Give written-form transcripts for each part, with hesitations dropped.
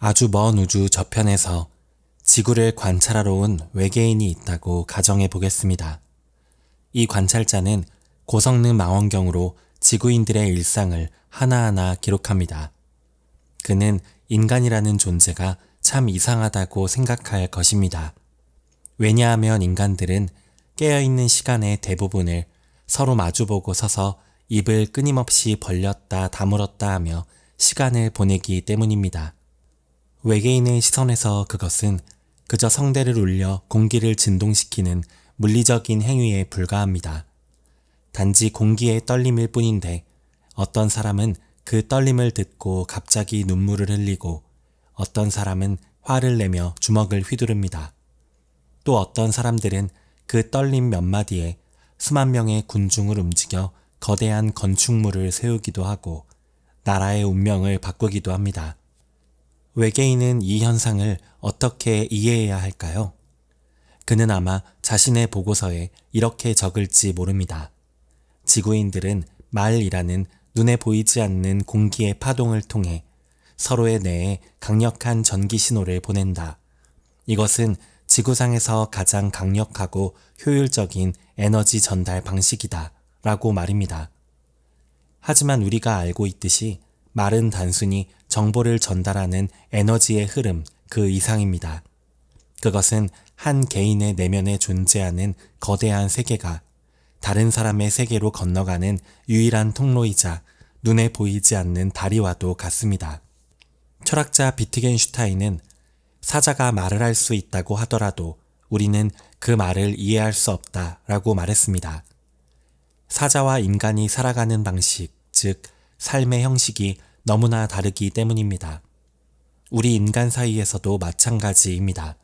아주 먼 우주 저편에서 지구를 관찰하러 온 외계인이 있다고 가정해 보겠습니다. 이 관찰자는 고성능 망원경으로 지구인들의 일상을 하나하나 기록합니다. 그는 인간이라는 존재가 참 이상하다고 생각할 것입니다. 왜냐하면 인간들은 깨어있는 시간의 대부분을 서로 마주보고 서서 입을 끊임없이 벌렸다 다물었다 하며 시간을 보내기 때문입니다. 외계인의 시선에서 그것은 그저 성대를 울려 공기를 진동시키는 물리적인 행위에 불과합니다. 단지 공기의 떨림일 뿐인데 어떤 사람은 그 떨림을 듣고 갑자기 눈물을 흘리고 어떤 사람은 화를 내며 주먹을 휘두릅니다. 또 어떤 사람들은 그 떨림 몇 마디에 수만 명의 군중을 움직여 거대한 건축물을 세우기도 하고 나라의 운명을 바꾸기도 합니다. 외계인은 이 현상을 어떻게 이해해야 할까요? 그는 아마 자신의 보고서에 이렇게 적을지 모릅니다. 지구인들은 말이라는 눈에 보이지 않는 공기의 파동을 통해 서로의 뇌에 강력한 전기 신호를 보낸다. 이것은 지구상에서 가장 강력하고 효율적인 에너지 전달 방식이다. 라고 말입니다. 하지만 우리가 알고 있듯이 말은 단순히 정보를 전달하는 에너지의 흐름 그 이상입니다. 그것은 한 개인의 내면에 존재하는 거대한 세계가 다른 사람의 세계로 건너가는 유일한 통로이자 눈에 보이지 않는 다리와도 같습니다. 철학자 비트겐슈타인은 사자가 말을 할 수 있다고 하더라도 우리는 그 말을 이해할 수 없다라고 말했습니다. 사자와 인간이 살아가는 방식, 즉 삶의 형식이 너무나 다르기 때문입니다. 우리 인간 사이에서도 마찬가지입니다.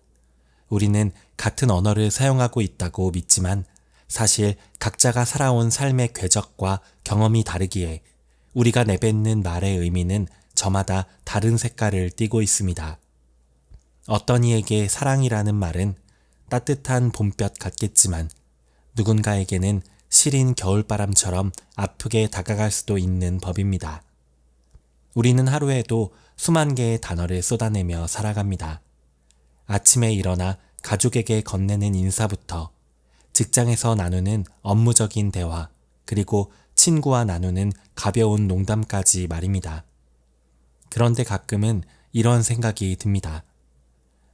우리는 같은 언어를 사용하고 있다고 믿지만 사실 각자가 살아온 삶의 궤적과 경험이 다르기에 우리가 내뱉는 말의 의미는 저마다 다른 색깔을 띠고 있습니다. 어떤 이에게 사랑이라는 말은 따뜻한 봄볕 같겠지만 누군가에게는 시린 겨울바람처럼 아프게 다가갈 수도 있는 법입니다. 우리는 하루에도 수만 개의 단어를 쏟아내며 살아갑니다. 아침에 일어나 가족에게 건네는 인사부터 직장에서 나누는 업무적인 대화, 그리고 친구와 나누는 가벼운 농담까지 말입니다. 그런데 가끔은 이런 생각이 듭니다.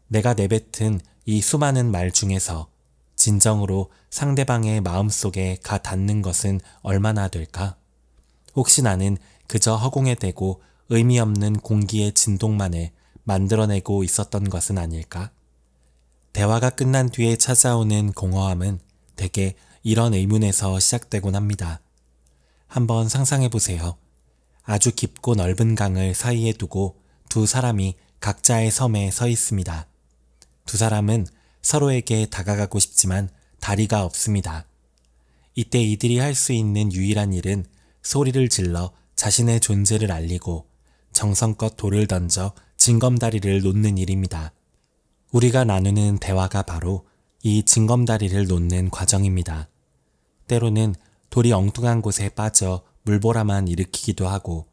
내가 내뱉은 이 수많은 말 중에서 진정으로 상대방의 마음속에 가 닿는 것은 얼마나 될까? 혹시 나는 그저 허공에 대고 의미 없는 공기의 진동만을 만들어내고 있었던 것은 아닐까? 대화가 끝난 뒤에 찾아오는 공허함은 대개 이런 의문에서 시작되곤 합니다. 한번 상상해 보세요. 아주 깊고 넓은 강을 사이에 두고 두 사람이 각자의 섬에 서 있습니다. 두 사람은 서로에게 다가가고 싶지만 다리가 없습니다. 이때 이들이 할 수 있는 유일한 일은 소리를 질러 자신의 존재를 알리고 정성껏 돌을 던져 징검다리를 놓는 일입니다. 우리가 나누는 대화가 바로 이 징검다리를 놓는 과정입니다. 때로는 돌이 엉뚱한 곳에 빠져 물보라만 일으키기도 하고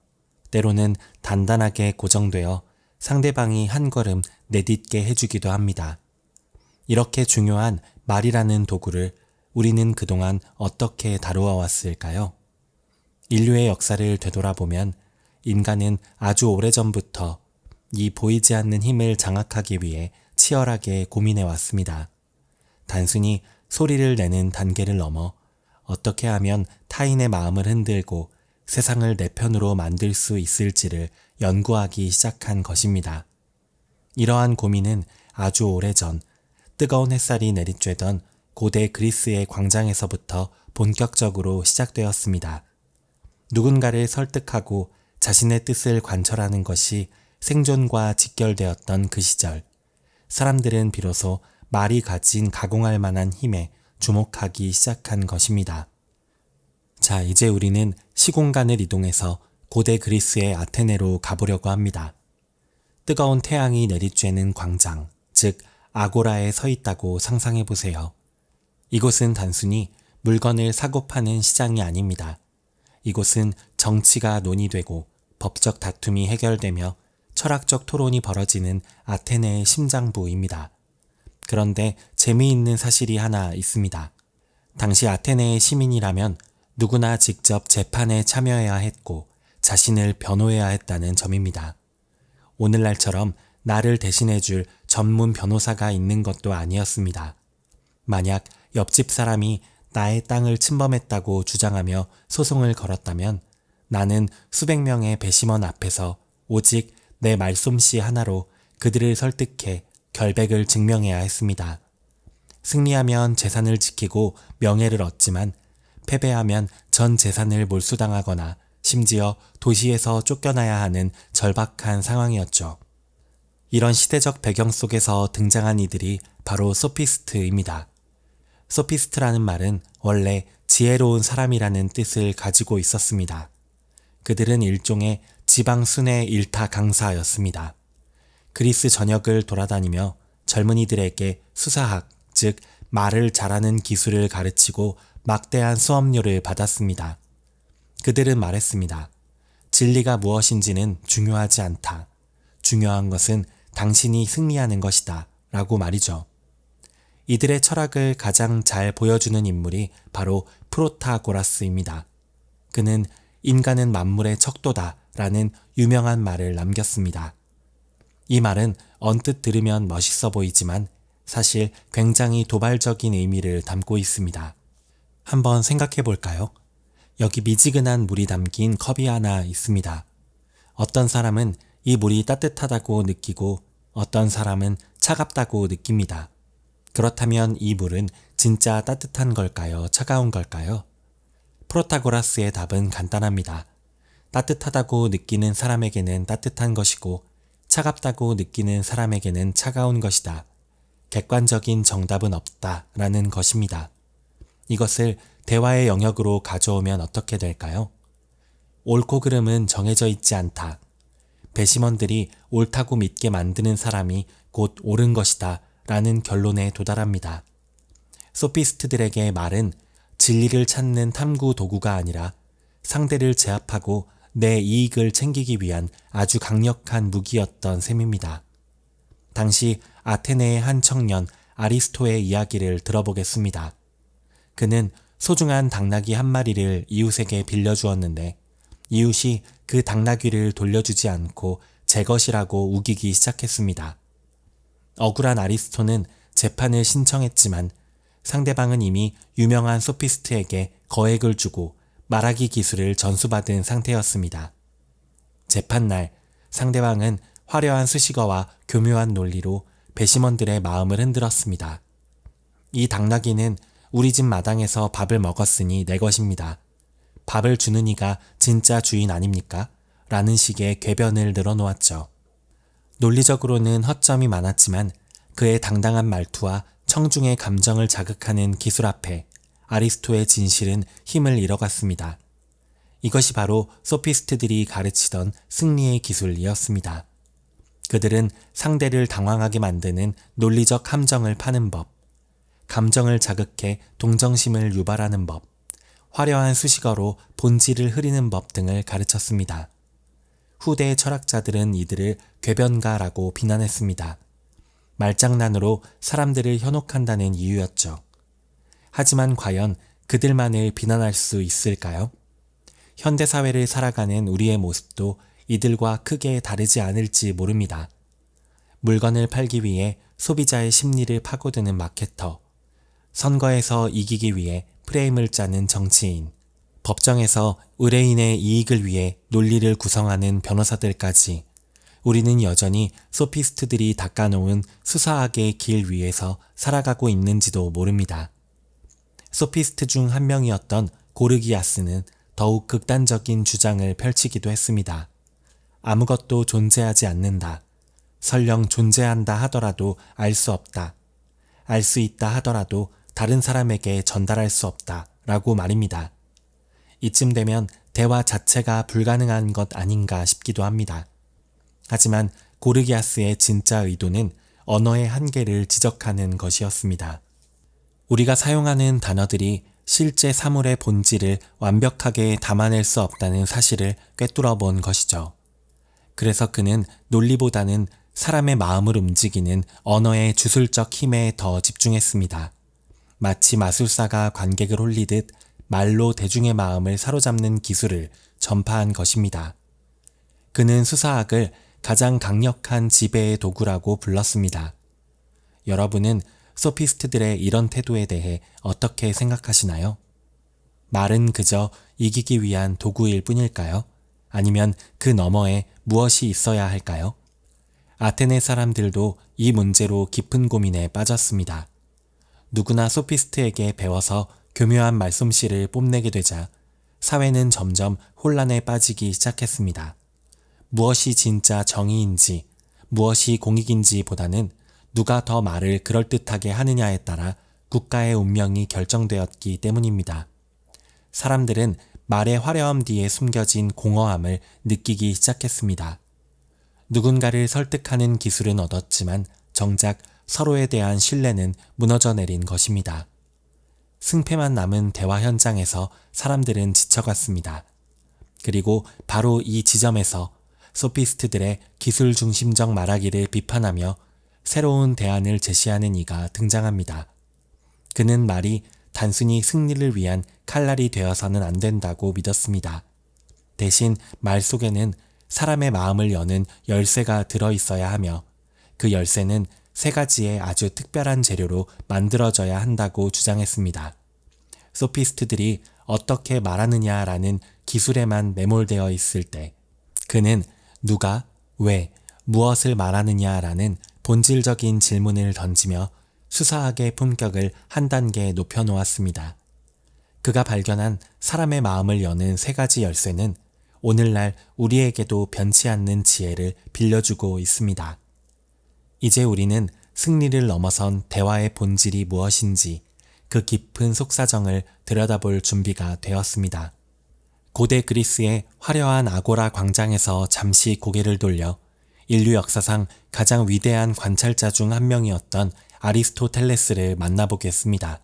때로는 단단하게 고정되어 상대방이 한 걸음 내딛게 해주기도 합니다. 이렇게 중요한 말이라는 도구를 우리는 그동안 어떻게 다루어 왔을까요? 인류의 역사를 되돌아보면 인간은 아주 오래전부터 이 보이지 않는 힘을 장악하기 위해 치열하게 고민해 왔습니다. 단순히 소리를 내는 단계를 넘어 어떻게 하면 타인의 마음을 흔들고 세상을 내 편으로 만들 수 있을지를 연구하기 시작한 것입니다. 이러한 고민은 아주 오래전 뜨거운 햇살이 내리쬐던 고대 그리스의 광장에서부터 본격적으로 시작되었습니다. 누군가를 설득하고 자신의 뜻을 관철하는 것이 생존과 직결되었던 그 시절, 사람들은 비로소 말이 가진 가공할 만한 힘에 주목하기 시작한 것입니다. 자, 이제 우리는 시공간을 이동해서 고대 그리스의 아테네로 가보려고 합니다. 뜨거운 태양이 내리쬐는 광장, 즉 아고라에 서 있다고 상상해 보세요. 이곳은 단순히 물건을 사고 파는 시장이 아닙니다. 이곳은 정치가 논의되고 법적 다툼이 해결되며 철학적 토론이 벌어지는 아테네의 심장부입니다. 그런데 재미있는 사실이 하나 있습니다. 당시 아테네의 시민이라면 누구나 직접 재판에 참여해야 했고 자신을 변호해야 했다는 점입니다. 오늘날처럼 나를 대신해줄 전문 변호사가 있는 것도 아니었습니다. 만약 옆집 사람이 나의 땅을 침범했다고 주장하며 소송을 걸었다면 나는 수백 명의 배심원 앞에서 오직 내 말솜씨 하나로 그들을 설득해 결백을 증명해야 했습니다. 승리하면 재산을 지키고 명예를 얻지만 패배하면 전 재산을 몰수당하거나 심지어 도시에서 쫓겨나야 하는 절박한 상황이었죠. 이런 시대적 배경 속에서 등장한 이들이 바로 소피스트입니다. 소피스트라는 말은 원래 지혜로운 사람이라는 뜻을 가지고 있었습니다. 그들은 일종의 지방 순회 일타 강사였습니다. 그리스 전역을 돌아다니며 젊은이들에게 수사학, 즉 말을 잘하는 기술을 가르치고 막대한 수업료를 받았습니다. 그들은 말했습니다. 진리가 무엇인지는 중요하지 않다. 중요한 것은 당신이 승리하는 것이다. 라고 말이죠. 이들의 철학을 가장 잘 보여주는 인물이 바로 프로타고라스입니다. 그는 인간은 만물의 척도다 라는 유명한 말을 남겼습니다. 이 말은 언뜻 들으면 멋있어 보이지만 사실 굉장히 도발적인 의미를 담고 있습니다. 한번 생각해 볼까요? 여기 미지근한 물이 담긴 컵이 하나 있습니다. 어떤 사람은 이 물이 따뜻하다고 느끼고 어떤 사람은 차갑다고 느낍니다. 그렇다면 이 물은 진짜 따뜻한 걸까요? 차가운 걸까요? 프로타고라스의 답은 간단합니다. 따뜻하다고 느끼는 사람에게는 따뜻한 것이고 차갑다고 느끼는 사람에게는 차가운 것이다. 객관적인 정답은 없다라는 것입니다. 이것을 대화의 영역으로 가져오면 어떻게 될까요? 옳고 그름은 정해져 있지 않다. 배심원들이 옳다고 믿게 만드는 사람이 곧 옳은 것이다 라는 결론에 도달합니다. 소피스트들에게 말은 진리를 찾는 탐구 도구가 아니라 상대를 제압하고 내 이익을 챙기기 위한 아주 강력한 무기였던 셈입니다. 당시 아테네의 한 청년 아리스토의 이야기를 들어보겠습니다. 그는 소중한 당나귀 한 마리를 이웃에게 빌려주었는데 이웃이 그 당나귀를 돌려주지 않고 제 것이라고 우기기 시작했습니다. 억울한 아리스토는 재판을 신청했지만 상대방은 이미 유명한 소피스트에게 거액을 주고 말하기 기술을 전수받은 상태였습니다. 재판날 상대방은 화려한 수식어와 교묘한 논리로 배심원들의 마음을 흔들었습니다. 이 당나귀는 우리 집 마당에서 밥을 먹었으니 내 것입니다. 밥을 주는 이가 진짜 주인 아닙니까? 라는 식의 궤변을 늘어놓았죠. 논리적으로는 허점이 많았지만 그의 당당한 말투와 청중의 감정을 자극하는 기술 앞에 아리스토의 진실은 힘을 잃어갔습니다. 이것이 바로 소피스트들이 가르치던 승리의 기술이었습니다. 그들은 상대를 당황하게 만드는 논리적 함정을 파는 법, 감정을 자극해 동정심을 유발하는 법, 화려한 수식어로 본질을 흐리는 법 등을 가르쳤습니다. 후대의 철학자들은 이들을 궤변가라고 비난했습니다. 말장난으로 사람들을 현혹한다는 이유였죠. 하지만 과연 그들만을 비난할 수 있을까요? 현대사회를 살아가는 우리의 모습도 이들과 크게 다르지 않을지 모릅니다. 물건을 팔기 위해 소비자의 심리를 파고드는 마케터, 선거에서 이기기 위해 프레임을 짜는 정치인, 법정에서 의뢰인의 이익을 위해 논리를 구성하는 변호사들까지 우리는 여전히 소피스트들이 닦아놓은 수사학의 길 위에서 살아가고 있는지도 모릅니다. 소피스트 중 한 명이었던 고르기아스는 더욱 극단적인 주장을 펼치기도 했습니다. 아무것도 존재하지 않는다. 설령 존재한다 하더라도 알 수 없다. 알 수 있다 하더라도 다른 사람에게 전달할 수 없다. 라고 말입니다. 이쯤 되면 대화 자체가 불가능한 것 아닌가 싶기도 합니다. 하지만 고르기아스의 진짜 의도는 언어의 한계를 지적하는 것이었습니다. 우리가 사용하는 단어들이 실제 사물의 본질을 완벽하게 담아낼 수 없다는 사실을 꿰뚫어 본 것이죠. 그래서 그는 논리보다는 사람의 마음을 움직이는 언어의 주술적 힘에 더 집중했습니다. 마치 마술사가 관객을 홀리듯 말로 대중의 마음을 사로잡는 기술을 전파한 것입니다. 그는 수사학을 가장 강력한 지배의 도구라고 불렀습니다. 여러분은 소피스트들의 이런 태도에 대해 어떻게 생각하시나요? 말은 그저 이기기 위한 도구일 뿐일까요? 아니면 그 너머에 무엇이 있어야 할까요? 아테네 사람들도 이 문제로 깊은 고민에 빠졌습니다. 누구나 소피스트에게 배워서 교묘한 말솜씨를 뽐내게 되자 사회는 점점 혼란에 빠지기 시작했습니다. 무엇이 진짜 정의인지, 무엇이 공익인지 보다는 누가 더 말을 그럴듯하게 하느냐에 따라 국가의 운명이 결정되었기 때문입니다. 사람들은 말의 화려함 뒤에 숨겨진 공허함을 느끼기 시작했습니다. 누군가를 설득하는 기술은 얻었지만 정작 서로에 대한 신뢰는 무너져 내린 것입니다. 승패만 남은 대화 현장에서 사람들은 지쳐갔습니다. 그리고 바로 이 지점에서 소피스트들의 기술 중심적 말하기를 비판하며 새로운 대안을 제시하는 이가 등장합니다. 그는 말이 단순히 승리를 위한 칼날이 되어서는 안 된다고 믿었습니다. 대신 말 속에는 사람의 마음을 여는 열쇠가 들어있어야 하며 그 열쇠는 3가지의 아주 특별한 재료로 만들어져야 한다고 주장했습니다. 소피스트들이 어떻게 말하느냐라는 기술에만 매몰되어 있을 때 그는 누가, 왜, 무엇을 말하느냐라는 본질적인 질문을 던지며 수사학의 품격을 한 단계 높여놓았습니다. 그가 발견한 사람의 마음을 여는 3가지 열쇠는 오늘날 우리에게도 변치 않는 지혜를 빌려주고 있습니다. 이제 우리는 승리를 넘어선 대화의 본질이 무엇인지 그 깊은 속사정을 들여다볼 준비가 되었습니다. 고대 그리스의 화려한 아고라 광장에서 잠시 고개를 돌려 인류 역사상 가장 위대한 관찰자 중 한 명이었던 아리스토텔레스를 만나보겠습니다.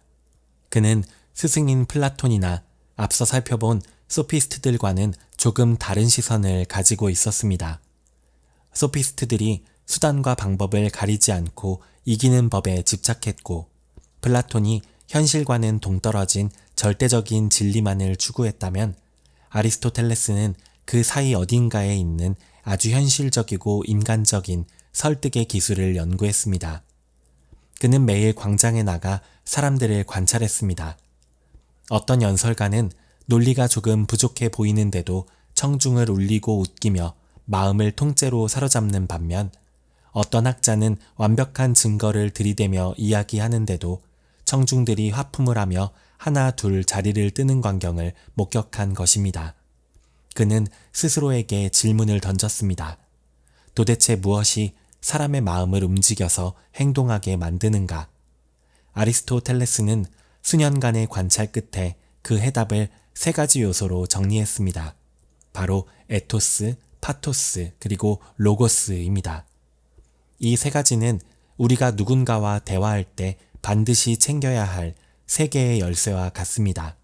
그는 스승인 플라톤이나 앞서 살펴본 소피스트들과는 조금 다른 시선을 가지고 있었습니다. 소피스트들이 수단과 방법을 가리지 않고 이기는 법에 집착했고 플라톤이 현실과는 동떨어진 절대적인 진리만을 추구했다면 아리스토텔레스는 그 사이 어딘가에 있는 아주 현실적이고 인간적인 설득의 기술을 연구했습니다. 그는 매일 광장에 나가 사람들을 관찰했습니다. 어떤 연설가는 논리가 조금 부족해 보이는데도 청중을 울리고 웃기며 마음을 통째로 사로잡는 반면 어떤 학자는 완벽한 증거를 들이대며 이야기하는데도 청중들이 하품을 하며 하나 둘 자리를 뜨는 광경을 목격한 것입니다. 그는 스스로에게 질문을 던졌습니다. 도대체 무엇이 사람의 마음을 움직여서 행동하게 만드는가? 아리스토텔레스는 수년간의 관찰 끝에 그 해답을 3가지 요소로 정리했습니다. 바로 에토스, 파토스, 그리고 로고스입니다. 이 3가지는 우리가 누군가와 대화할 때 반드시 챙겨야 할 3개의 열쇠와 같습니다.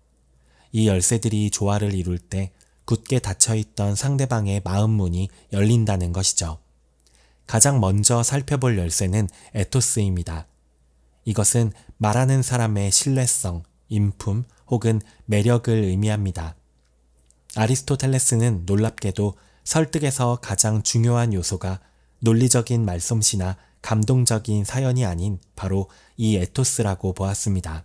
이 열쇠들이 조화를 이룰 때 굳게 닫혀있던 상대방의 마음문이 열린다는 것이죠. 가장 먼저 살펴볼 열쇠는 에토스입니다. 이것은 말하는 사람의 신뢰성, 인품 혹은 매력을 의미합니다. 아리스토텔레스는 놀랍게도 설득에서 가장 중요한 요소가 논리적인 말솜씨나 감동적인 사연이 아닌 바로 이 에토스라고 보았습니다.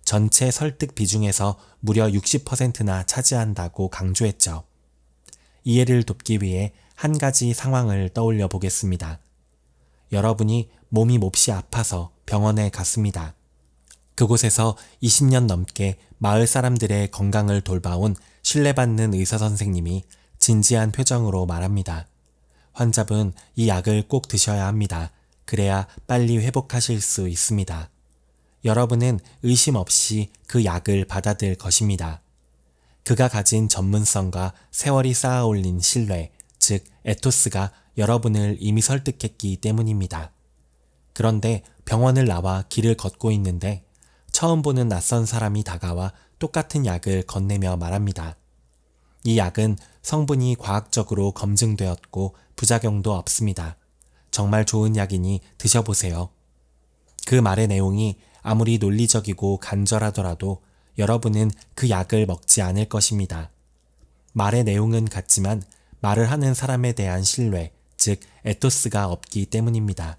전체 설득 비중에서 무려 60%나 차지한다고 강조했죠. 이해를 돕기 위해 한 가지 상황을 떠올려 보겠습니다. 여러분이 몸이 몹시 아파서 병원에 갔습니다. 그곳에서 20년 넘게 마을 사람들의 건강을 돌봐온 신뢰받는 의사선생님이 진지한 표정으로 말합니다. 환자분, 이 약을 꼭 드셔야 합니다. 그래야 빨리 회복하실 수 있습니다. 여러분은 의심 없이 그 약을 받아들 것입니다. 그가 가진 전문성과 세월이 쌓아 올린 신뢰, 즉 에토스가 여러분을 이미 설득했기 때문입니다. 그런데 병원을 나와 길을 걷고 있는데 처음 보는 낯선 사람이 다가와 똑같은 약을 건네며 말합니다. 이 약은 성분이 과학적으로 검증되었고 부작용도 없습니다. 정말 좋은 약이니 드셔보세요. 그 말의 내용이 아무리 논리적이고 간절하더라도 여러분은 그 약을 먹지 않을 것입니다. 말의 내용은 같지만 말을 하는 사람에 대한 신뢰, 즉 에토스가 없기 때문입니다.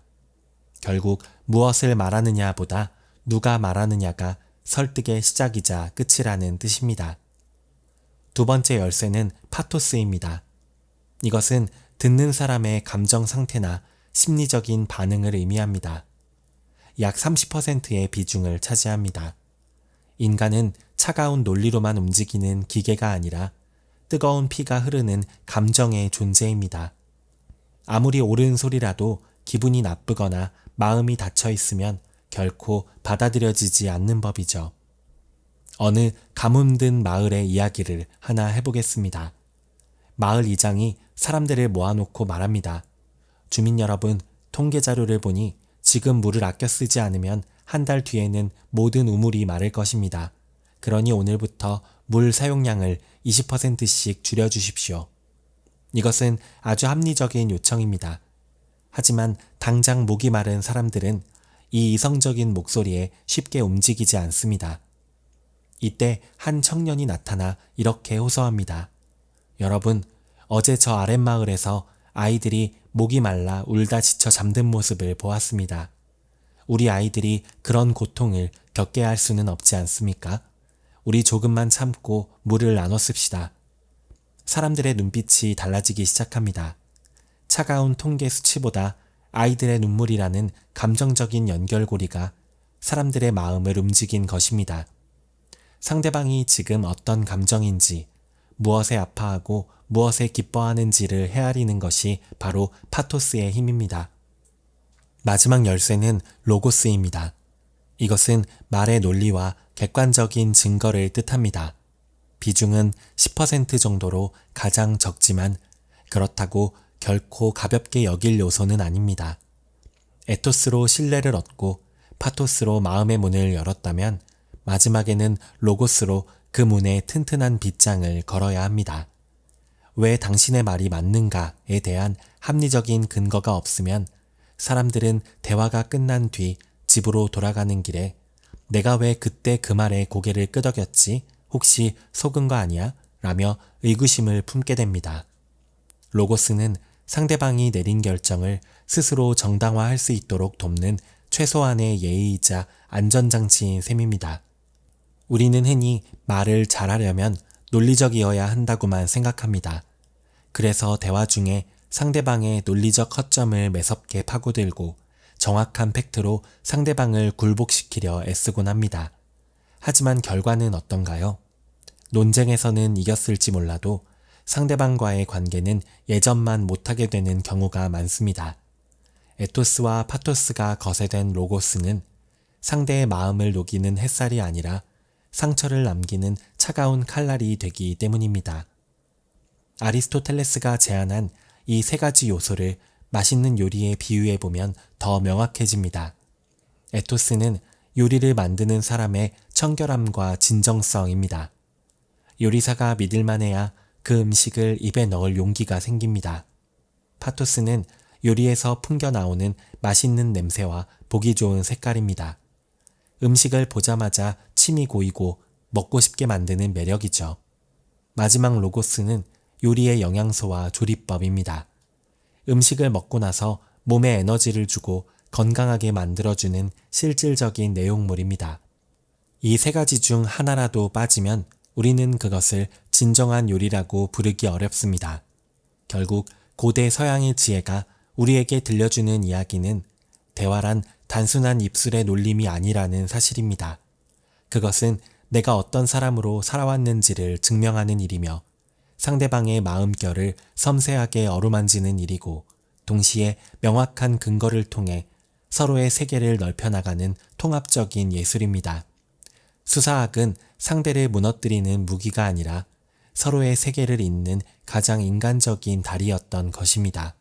결국 무엇을 말하느냐 보다 누가 말하느냐가 설득의 시작이자 끝이라는 뜻입니다. 두 번째 열쇠는 파토스입니다. 이것은 듣는 사람의 감정 상태나 심리적인 반응을 의미합니다. 약 30%의 비중을 차지합니다. 인간은 차가운 논리로만 움직이는 기계가 아니라 뜨거운 피가 흐르는 감정의 존재입니다. 아무리 옳은 소리라도 기분이 나쁘거나 마음이 닫혀 있으면 결코 받아들여지지 않는 법이죠. 어느 가뭄 든 마을의 이야기를 하나 해보겠습니다. 마을 이장이 사람들을 모아놓고 말합니다. 주민 여러분, 통계 자료를 보니 지금 물을 아껴 쓰지 않으면 한 달 뒤에는 모든 우물이 마를 것입니다. 그러니 오늘부터 물 사용량을 20%씩 줄여주십시오. 이것은 아주 합리적인 요청입니다. 하지만 당장 목이 마른 사람들은 이 이성적인 목소리에 쉽게 움직이지 않습니다. 이때 한 청년이 나타나 이렇게 호소합니다. 여러분, 어제 저 아랫마을에서 아이들이 목이 말라 울다 지쳐 잠든 모습을 보았습니다. 우리 아이들이 그런 고통을 겪게 할 수는 없지 않습니까? 우리 조금만 참고 물을 나눠 씁시다. 사람들의 눈빛이 달라지기 시작합니다. 차가운 통계 수치보다 아이들의 눈물이라는 감정적인 연결고리가 사람들의 마음을 움직인 것입니다. 상대방이 지금 어떤 감정인지, 무엇에 아파하고 무엇에 기뻐하는지를 헤아리는 것이 바로 파토스의 힘입니다. 마지막 열쇠는 로고스입니다. 이것은 말의 논리와 객관적인 증거를 뜻합니다. 비중은 10% 정도로 가장 적지만 그렇다고 결코 가볍게 여길 요소는 아닙니다. 에토스로 신뢰를 얻고 파토스로 마음의 문을 열었다면 마지막에는 로고스로 그 문에 튼튼한 빗장을 걸어야 합니다. 왜 당신의 말이 맞는가에 대한 합리적인 근거가 없으면 사람들은 대화가 끝난 뒤 집으로 돌아가는 길에 내가 왜 그때 그 말에 고개를 끄덕였지? 혹시 속은 거 아니야? 라며 의구심을 품게 됩니다. 로고스는 상대방이 내린 결정을 스스로 정당화할 수 있도록 돕는 최소한의 예의이자 안전장치인 셈입니다. 우리는 흔히 말을 잘하려면 논리적이어야 한다고만 생각합니다. 그래서 대화 중에 상대방의 논리적 허점을 매섭게 파고들고 정확한 팩트로 상대방을 굴복시키려 애쓰곤 합니다. 하지만 결과는 어떤가요? 논쟁에서는 이겼을지 몰라도 상대방과의 관계는 예전만 못하게 되는 경우가 많습니다. 에토스와 파토스가 거세된 로고스는 상대의 마음을 녹이는 햇살이 아니라 상처를 남기는 차가운 칼날이 되기 때문입니다. 아리스토텔레스가 제안한 이 세 가지 요소를 맛있는 요리에 비유해보면 더 명확해집니다. 에토스는 요리를 만드는 사람의 청결함과 진정성입니다. 요리사가 믿을만해야 그 음식을 입에 넣을 용기가 생깁니다. 파토스는 요리에서 풍겨나오는 맛있는 냄새와 보기 좋은 색깔입니다. 음식을 보자마자 침이 고이고 먹고 싶게 만드는 매력이죠. 마지막 로고스는 요리의 영양소와 조리법입니다. 음식을 먹고 나서 몸에 에너지를 주고 건강하게 만들어주는 실질적인 내용물입니다. 이 세 가지 중 하나라도 빠지면 우리는 그것을 진정한 요리라고 부르기 어렵습니다. 결국 고대 서양의 지혜가 우리에게 들려주는 이야기는 대화란 단순한 입술의 놀림이 아니라는 사실입니다. 그것은 내가 어떤 사람으로 살아왔는지를 증명하는 일이며 상대방의 마음결을 섬세하게 어루만지는 일이고 동시에 명확한 근거를 통해 서로의 세계를 넓혀나가는 통합적인 예술입니다. 수사학은 상대를 무너뜨리는 무기가 아니라 서로의 세계를 잇는 가장 인간적인 다리였던 것입니다.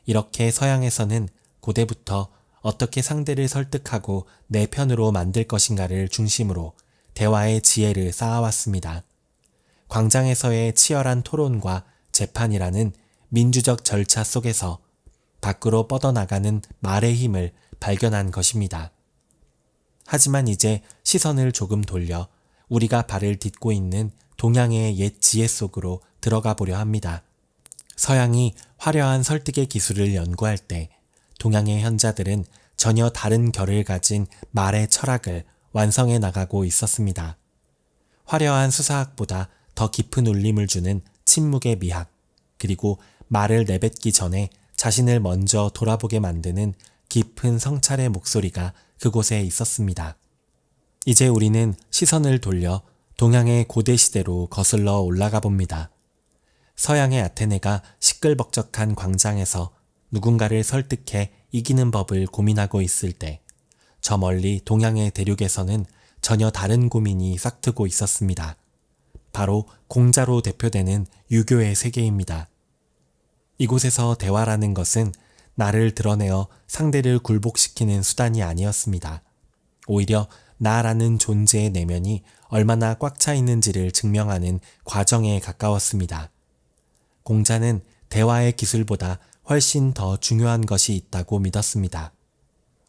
이렇게 서양에서는 고대부터 어떻게 상대를 설득하고 내 편으로 만들 것인가를 중심으로 대화의 지혜를 쌓아왔습니다. 광장에서의 치열한 토론과 재판이라는 민주적 절차 속에서 밖으로 뻗어나가는 말의 힘을 발견한 것입니다. 하지만 이제 시선을 조금 돌려 우리가 발을 딛고 있는 동양의 옛 지혜 속으로 들어가 보려 합니다. 서양이 화려한 설득의 기술을 연구할 때 동양의 현자들은 전혀 다른 결을 가진 말의 철학을 완성해 나가고 있었습니다. 화려한 수사학보다 더 깊은 울림을 주는 침묵의 미학, 그리고 말을 내뱉기 전에 자신을 먼저 돌아보게 만드는 깊은 성찰의 목소리가 그곳에 있었습니다. 이제 우리는 시선을 돌려 동양의 고대 시대로 거슬러 올라가 봅니다. 서양의 아테네가 시끌벅적한 광장에서 누군가를 설득해 이기는 법을 고민하고 있을 때, 저 멀리 동양의 대륙에서는 전혀 다른 고민이 싹트고 있었습니다. 바로 공자로 대표되는 유교의 세계입니다. 이곳에서 대화라는 것은 나를 드러내어 상대를 굴복시키는 수단이 아니었습니다. 오히려 나라는 존재의 내면이 얼마나 꽉 차 있는지를 증명하는 과정에 가까웠습니다. 공자는 대화의 기술보다 훨씬 더 중요한 것이 있다고 믿었습니다.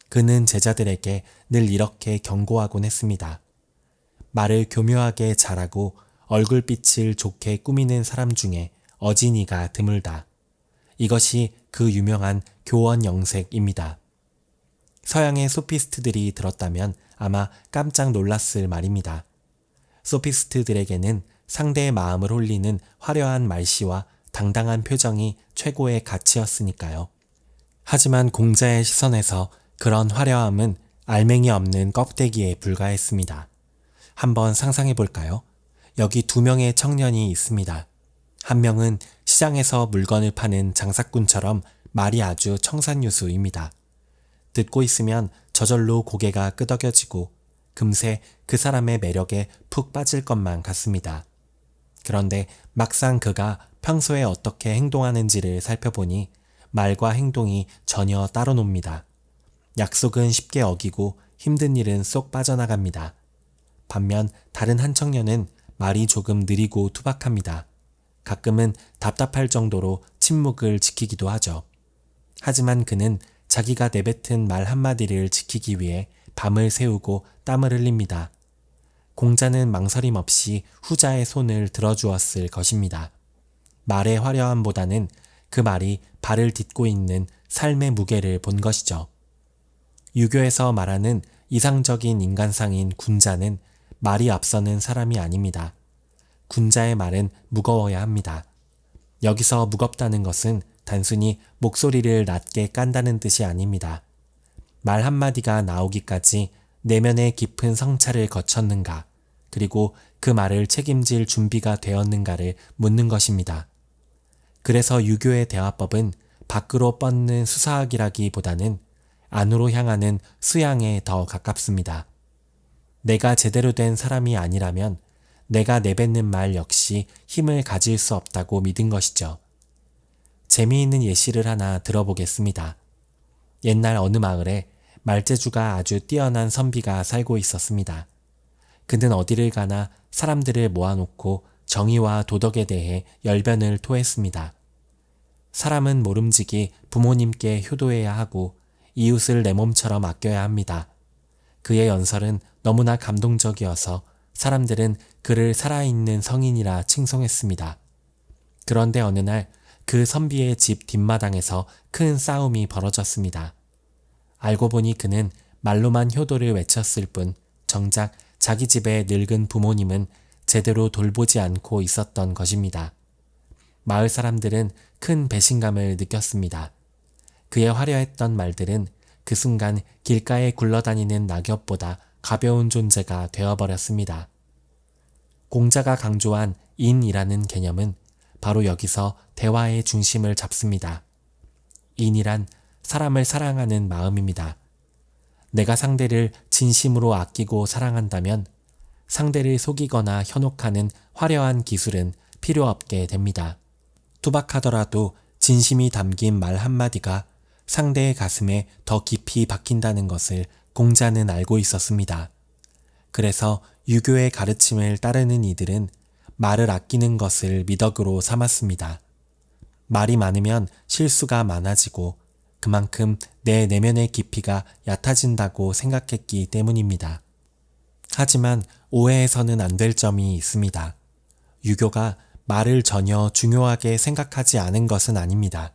그는 제자들에게 늘 이렇게 경고하곤 했습니다. 말을 교묘하게 잘하고 얼굴빛을 좋게 꾸미는 사람 중에 어진이가 드물다. 이것이 그 유명한 교원 영색입니다. 서양의 소피스트들이 들었다면 아마 깜짝 놀랐을 말입니다. 소피스트들에게는 상대의 마음을 홀리는 화려한 말씨와 당당한 표정이 최고의 가치였으니까요. 하지만 공자의 시선에서 그런 화려함은 알맹이 없는 껍데기에 불과했습니다. 한번 상상해 볼까요? 여기 2명의 청년이 있습니다. 한 명은 시장에서 물건을 파는 장사꾼처럼 말이 아주 청산유수입니다. 듣고 있으면 저절로 고개가 끄덕여지고 금세 그 사람의 매력에 푹 빠질 것만 같습니다. 그런데 막상 그가 평소에 어떻게 행동하는지를 살펴보니 말과 행동이 전혀 따로 놉니다. 약속은 쉽게 어기고 힘든 일은 쏙 빠져나갑니다. 반면 다른 한 청년은 말이 조금 느리고 투박합니다. 가끔은 답답할 정도로 침묵을 지키기도 하죠. 하지만 그는 자기가 내뱉은 말 한마디를 지키기 위해 밤을 새우고 땀을 흘립니다. 공자는 망설임 없이 후자의 손을 들어주었을 것입니다. 말의 화려함보다는 그 말이 발을 딛고 있는 삶의 무게를 본 것이죠. 유교에서 말하는 이상적인 인간상인 군자는 말이 앞서는 사람이 아닙니다. 군자의 말은 무거워야 합니다. 여기서 무겁다는 것은 단순히 목소리를 낮게 깐다는 뜻이 아닙니다. 말 한마디가 나오기까지 내면의 깊은 성찰을 거쳤는가, 그리고 그 말을 책임질 준비가 되었는가를 묻는 것입니다. 그래서 유교의 대화법은 밖으로 뻗는 수사학이라기보다는 안으로 향하는 수양에 더 가깝습니다. 내가 제대로 된 사람이 아니라면 내가 내뱉는 말 역시 힘을 가질 수 없다고 믿은 것이죠. 재미있는 예시를 하나 들어보겠습니다. 옛날 어느 마을에 말재주가 아주 뛰어난 선비가 살고 있었습니다. 그는 어디를 가나 사람들을 모아놓고 정의와 도덕에 대해 열변을 토했습니다. 사람은 모름지기 부모님께 효도해야 하고 이웃을 내 몸처럼 아껴야 합니다. 그의 연설은 너무나 감동적이어서 사람들은 그를 살아있는 성인이라 칭송했습니다. 그런데 어느 날 그 선비의 집 뒷마당에서 큰 싸움이 벌어졌습니다. 알고 보니 그는 말로만 효도를 외쳤을 뿐 정작 자기 집의 늙은 부모님은 제대로 돌보지 않고 있었던 것입니다. 마을 사람들은 큰 배신감을 느꼈습니다. 그의 화려했던 말들은 그 순간 길가에 굴러다니는 낙엽보다 가벼운 존재가 되어버렸습니다. 공자가 강조한 인이라는 개념은 바로 여기서 대화의 중심을 잡습니다. 인이란 사람을 사랑하는 마음입니다. 내가 상대를 진심으로 아끼고 사랑한다면 상대를 속이거나 현혹하는 화려한 기술은 필요 없게 됩니다. 투박하더라도 진심이 담긴 말 한마디가 상대의 가슴에 더 깊이 박힌다는 것을 공자는 알고 있었습니다. 그래서 유교의 가르침을 따르는 이들은 말을 아끼는 것을 미덕으로 삼았습니다. 말이 많으면 실수가 많아지고 그만큼 내 내면의 깊이가 얕아진다고 생각했기 때문입니다. 하지만 오해해서는 안 될 점이 있습니다. 유교가 말을 전혀 중요하게 생각하지 않은 것은 아닙니다.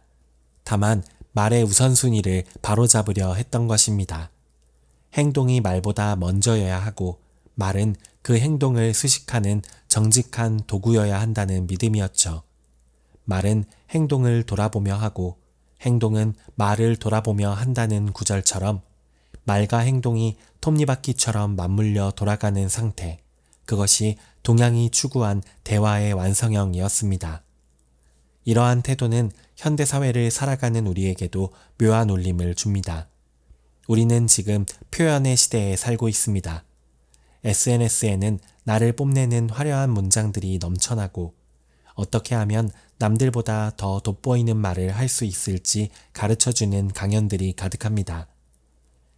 다만 말의 우선순위를 바로잡으려 했던 것입니다. 행동이 말보다 먼저여야 하고 말은 그 행동을 수식하는 정직한 도구여야 한다는 믿음이었죠. 말은 행동을 돌아보며 하고 행동은 말을 돌아보며 한다는 구절처럼 말과 행동이 톱니바퀴처럼 맞물려 돌아가는 상태, 그것이 동양이 추구한 대화의 완성형이었습니다. 이러한 태도는 현대사회를 살아가는 우리에게도 묘한 울림을 줍니다. 우리는 지금 표현의 시대에 살고 있습니다. SNS에는 나를 뽐내는 화려한 문장들이 넘쳐나고 어떻게 하면 남들보다 더 돋보이는 말을 할 수 있을지 가르쳐주는 강연들이 가득합니다.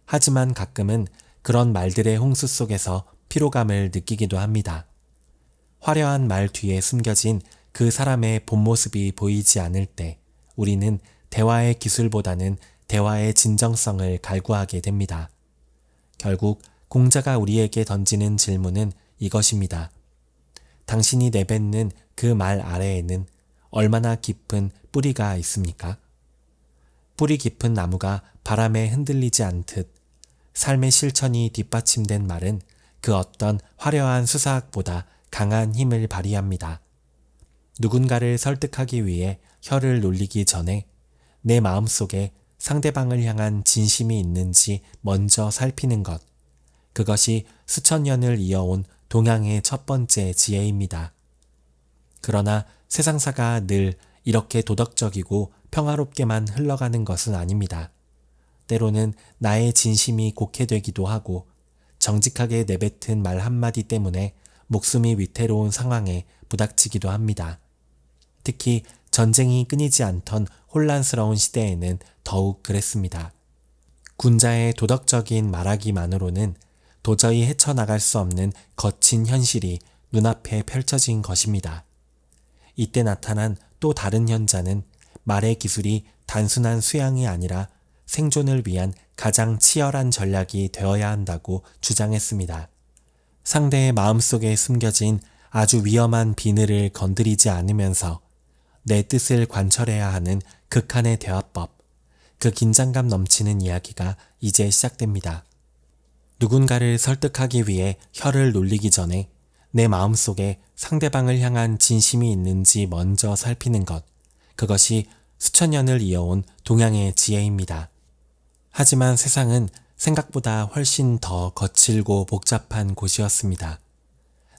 하지만 가끔은 그런 말들의 홍수 속에서 피로감을 느끼기도 합니다. 화려한 말 뒤에 숨겨진 그 사람의 본 모습이 보이지 않을 때 우리는 대화의 기술보다는 대화의 진정성을 갈구하게 됩니다. 결국 공자가 우리에게 던지는 질문은 이것입니다. 당신이 내뱉는 그 말 아래에는 얼마나 깊은 뿌리가 있습니까? 뿌리 깊은 나무가 바람에 흔들리지 않듯 삶의 실천이 뒷받침된 말은 그 어떤 화려한 수사학보다 강한 힘을 발휘합니다. 누군가를 설득하기 위해 혀를 놀리기 전에 내 마음속에 상대방을 향한 진심이 있는지 먼저 살피는 것, 그것이 수천 년을 이어온 동양의 첫 번째 지혜입니다. 그러나 세상사가 늘 이렇게 도덕적이고 평화롭게만 흘러가는 것은 아닙니다. 때로는 나의 진심이 곡해되기도 하고 정직하게 내뱉은 말 한마디 때문에 목숨이 위태로운 상황에 부닥치기도 합니다. 특히 전쟁이 끊이지 않던 혼란스러운 시대에는 더욱 그랬습니다. 군자의 도덕적인 말하기만으로는 도저히 헤쳐나갈 수 없는 거친 현실이 눈앞에 펼쳐진 것입니다. 이때 나타난 또 다른 현자는 말의 기술이 단순한 수양이 아니라 생존을 위한 가장 치열한 전략이 되어야 한다고 주장했습니다. 상대의 마음속에 숨겨진 아주 위험한 비늘을 건드리지 않으면서 내 뜻을 관철해야 하는 극한의 대화법, 그 긴장감 넘치는 이야기가 이제 시작됩니다. 누군가를 설득하기 위해 혀를 놀리기 전에 내 마음속에 상대방을 향한 진심이 있는지 먼저 살피는 것, 그것이 수천 년을 이어온 동양의 지혜입니다. 하지만 세상은 생각보다 훨씬 더 거칠고 복잡한 곳이었습니다.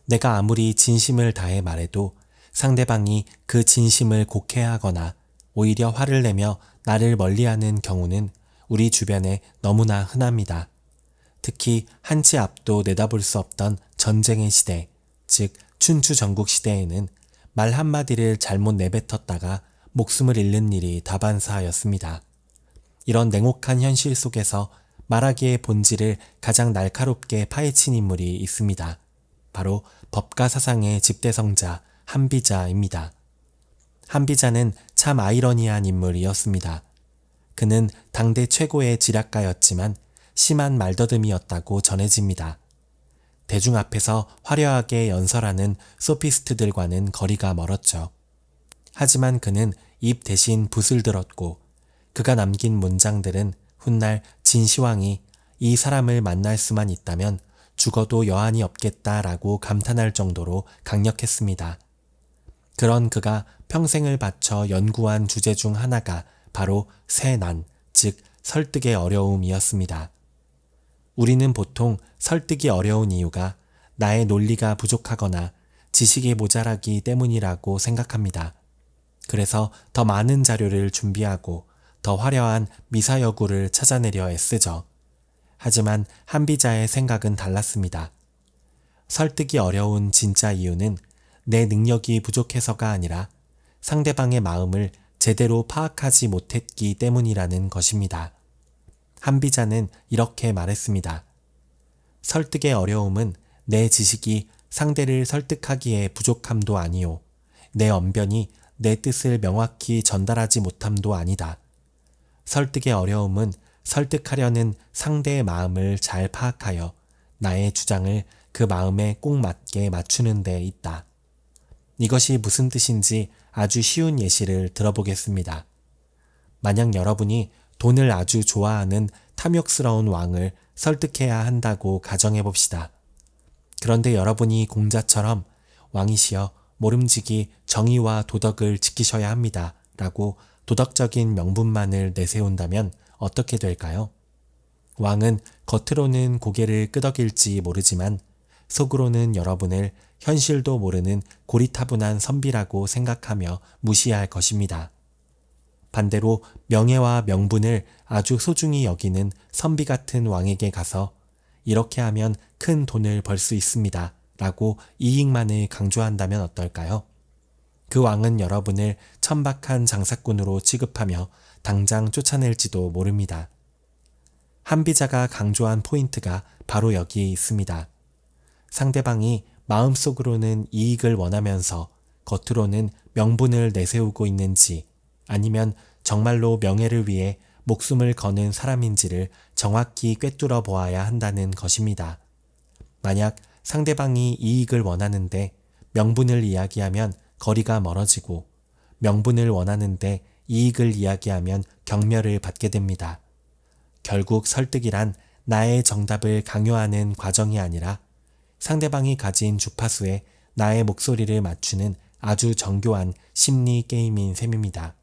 내가 아무리 진심을 다해 말해도 상대방이 그 진심을 곡해하거나 오히려 화를 내며 나를 멀리하는 경우는 우리 주변에 너무나 흔합니다. 특히 한치 앞도 내다볼 수 없던 전쟁의 시대, 즉 춘추 전국 시대에는 말 한마디를 잘못 내뱉었다가 목숨을 잃는 일이 다반사였습니다. 이런 냉혹한 현실 속에서 말하기의 본질을 가장 날카롭게 파헤친 인물이 있습니다. 바로 법가 사상의 집대성자 한비자입니다. 한비자는 참 아이러니한 인물이었습니다. 그는 당대 최고의 지략가였지만 심한 말더듬이었다고 전해집니다. 대중 앞에서 화려하게 연설하는 소피스트들과는 거리가 멀었죠. 하지만 그는 입 대신 붓을 들었고 그가 남긴 문장들은 훗날 진시황이 이 사람을 만날 수만 있다면 죽어도 여한이 없겠다라고 감탄할 정도로 강력했습니다. 그런 그가 평생을 바쳐 연구한 주제 중 하나가 바로 세난, 즉 설득의 어려움이었습니다. 우리는 보통 설득이 어려운 이유가 나의 논리가 부족하거나 지식이 모자라기 때문이라고 생각합니다. 그래서 더 많은 자료를 준비하고 더 화려한 미사여구를 찾아내려 애쓰죠. 하지만 한비자의 생각은 달랐습니다. 설득이 어려운 진짜 이유는 내 능력이 부족해서가 아니라 상대방의 마음을 제대로 파악하지 못했기 때문이라는 것입니다. 한비자는 이렇게 말했습니다. 설득의 어려움은 내 지식이 상대를 설득하기에 부족함도 아니요. 내 언변이 내 뜻을 명확히 전달하지 못함도 아니다. 설득의 어려움은 설득하려는 상대의 마음을 잘 파악하여 나의 주장을 그 마음에 꼭 맞게 맞추는 데 있다. 이것이 무슨 뜻인지 아주 쉬운 예시를 들어보겠습니다. 만약 여러분이 돈을 아주 좋아하는 탐욕스러운 왕을 설득해야 한다고 가정해 봅시다. 그런데 여러분이 공자처럼 왕이시여 모름지기 정의와 도덕을 지키셔야 합니다. 라고 도덕적인 명분만을 내세운다면 어떻게 될까요? 왕은 겉으로는 고개를 끄덕일지 모르지만 속으로는 여러분을 현실도 모르는 고리타분한 선비라고 생각하며 무시할 것입니다. 반대로 명예와 명분을 아주 소중히 여기는 선비 같은 왕에게 가서 이렇게 하면 큰 돈을 벌 수 있습니다. 라고 이익만을 강조한다면 어떨까요? 그 왕은 여러분을 천박한 장사꾼으로 취급하며 당장 쫓아낼지도 모릅니다. 한비자가 강조한 포인트가 바로 여기에 있습니다. 상대방이 마음속으로는 이익을 원하면서 겉으로는 명분을 내세우고 있는지 아니면 정말로 명예를 위해 목숨을 거는 사람인지를 정확히 꿰뚫어 보아야 한다는 것입니다. 만약 상대방이 이익을 원하는데 명분을 이야기하면 거리가 멀어지고 명분을 원하는데 이익을 이야기하면 경멸을 받게 됩니다. 결국 설득이란 나의 정답을 강요하는 과정이 아니라 상대방이 가진 주파수에 나의 목소리를 맞추는 아주 정교한 심리 게임인 셈입니다.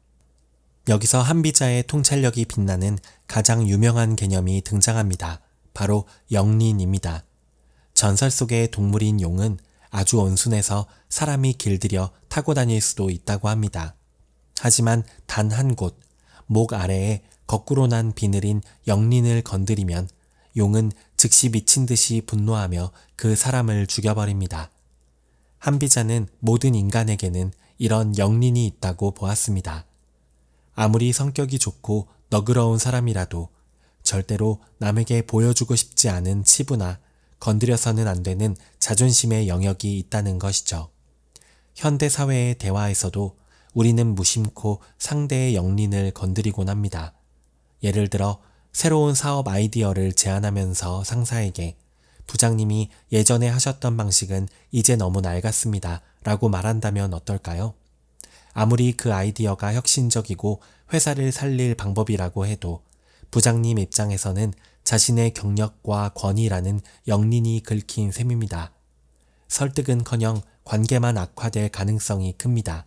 여기서 한비자의 통찰력이 빛나는 가장 유명한 개념이 등장합니다. 바로 영린입니다. 전설 속의 동물인 용은 아주 온순해서 사람이 길들여 타고 다닐 수도 있다고 합니다. 하지만 단 한 곳, 목 아래에 거꾸로 난 비늘인 영린을 건드리면 용은 즉시 미친 듯이 분노하며 그 사람을 죽여버립니다. 한비자는 모든 인간에게는 이런 영린이 있다고 보았습니다. 아무리 성격이 좋고 너그러운 사람이라도 절대로 남에게 보여주고 싶지 않은 치부나 건드려서는 안 되는 자존심의 영역이 있다는 것이죠. 현대사회의 대화에서도 우리는 무심코 상대의 영린을 건드리곤 합니다. 예를 들어 새로운 사업 아이디어를 제안하면서 상사에게 부장님이 예전에 하셨던 방식은 이제 너무 낡았습니다. 라고 말한다면 어떨까요? 아무리 그 아이디어가 혁신적이고 회사를 살릴 방법이라고 해도 부장님 입장에서는 자신의 경력과 권위라는 영린이 긁힌 셈입니다. 설득은커녕 관계만 악화될 가능성이 큽니다.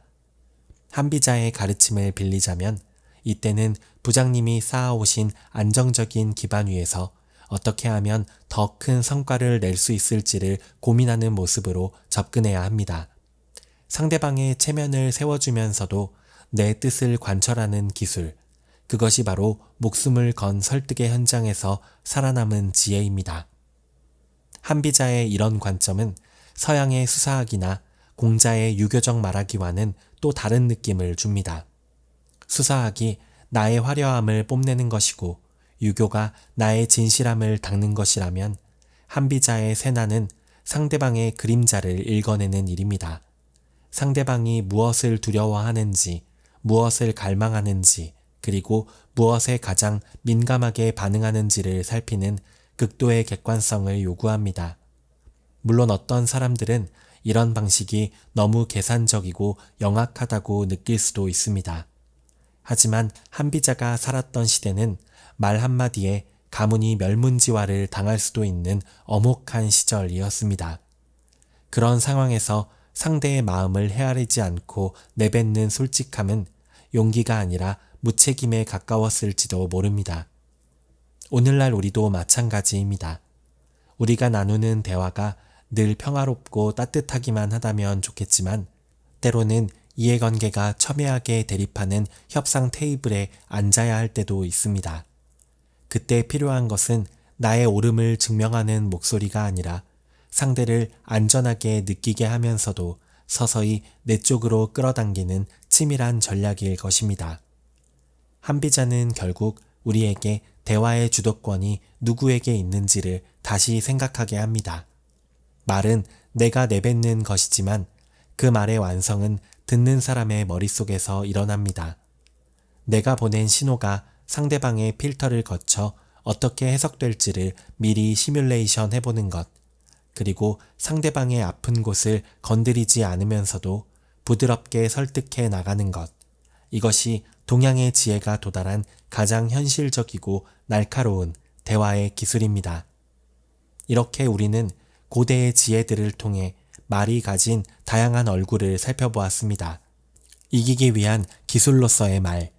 한비자의 가르침을 빌리자면 이때는 부장님이 쌓아오신 안정적인 기반 위에서 어떻게 하면 더 큰 성과를 낼 수 있을지를 고민하는 모습으로 접근해야 합니다. 상대방의 체면을 세워주면서도 내 뜻을 관철하는 기술, 그것이 바로 목숨을 건 설득의 현장에서 살아남은 지혜입니다. 한비자의 이런 관점은 서양의 수사학이나 공자의 유교적 말하기와는 또 다른 느낌을 줍니다. 수사학이 나의 화려함을 뽐내는 것이고 유교가 나의 진실함을 닦는 것이라면 한비자의 세나는 상대방의 그림자를 읽어내는 일입니다. 상대방이 무엇을 두려워하는지, 무엇을 갈망하는지, 그리고 무엇에 가장 민감하게 반응하는지를 살피는 극도의 객관성을 요구합니다. 물론 어떤 사람들은 이런 방식이 너무 계산적이고 영악하다고 느낄 수도 있습니다. 하지만 한비자가 살았던 시대는 말 한마디에 가문이 멸문지화를 당할 수도 있는 엄혹한 시절이었습니다. 그런 상황에서 상대의 마음을 헤아리지 않고 내뱉는 솔직함은 용기가 아니라 무책임에 가까웠을지도 모릅니다. 오늘날 우리도 마찬가지입니다. 우리가 나누는 대화가 늘 평화롭고 따뜻하기만 하다면 좋겠지만 때로는 이해관계가 첨예하게 대립하는 협상 테이블에 앉아야 할 때도 있습니다. 그때 필요한 것은 나의 옳음을 증명하는 목소리가 아니라 상대를 안전하게 느끼게 하면서도 서서히 내 쪽으로 끌어당기는 치밀한 전략일 것입니다. 한비자는 결국 우리에게 대화의 주도권이 누구에게 있는지를 다시 생각하게 합니다. 말은 내가 내뱉는 것이지만 그 말의 완성은 듣는 사람의 머릿속에서 일어납니다. 내가 보낸 신호가 상대방의 필터를 거쳐 어떻게 해석될지를 미리 시뮬레이션 해보는 것, 그리고 상대방의 아픈 곳을 건드리지 않으면서도 부드럽게 설득해 나가는 것, 이것이 동양의 지혜가 도달한 가장 현실적이고 날카로운 대화의 기술입니다. 이렇게 우리는 고대의 지혜들을 통해 말이 가진 다양한 얼굴을 살펴보았습니다. 이기기 위한 기술로서의 말,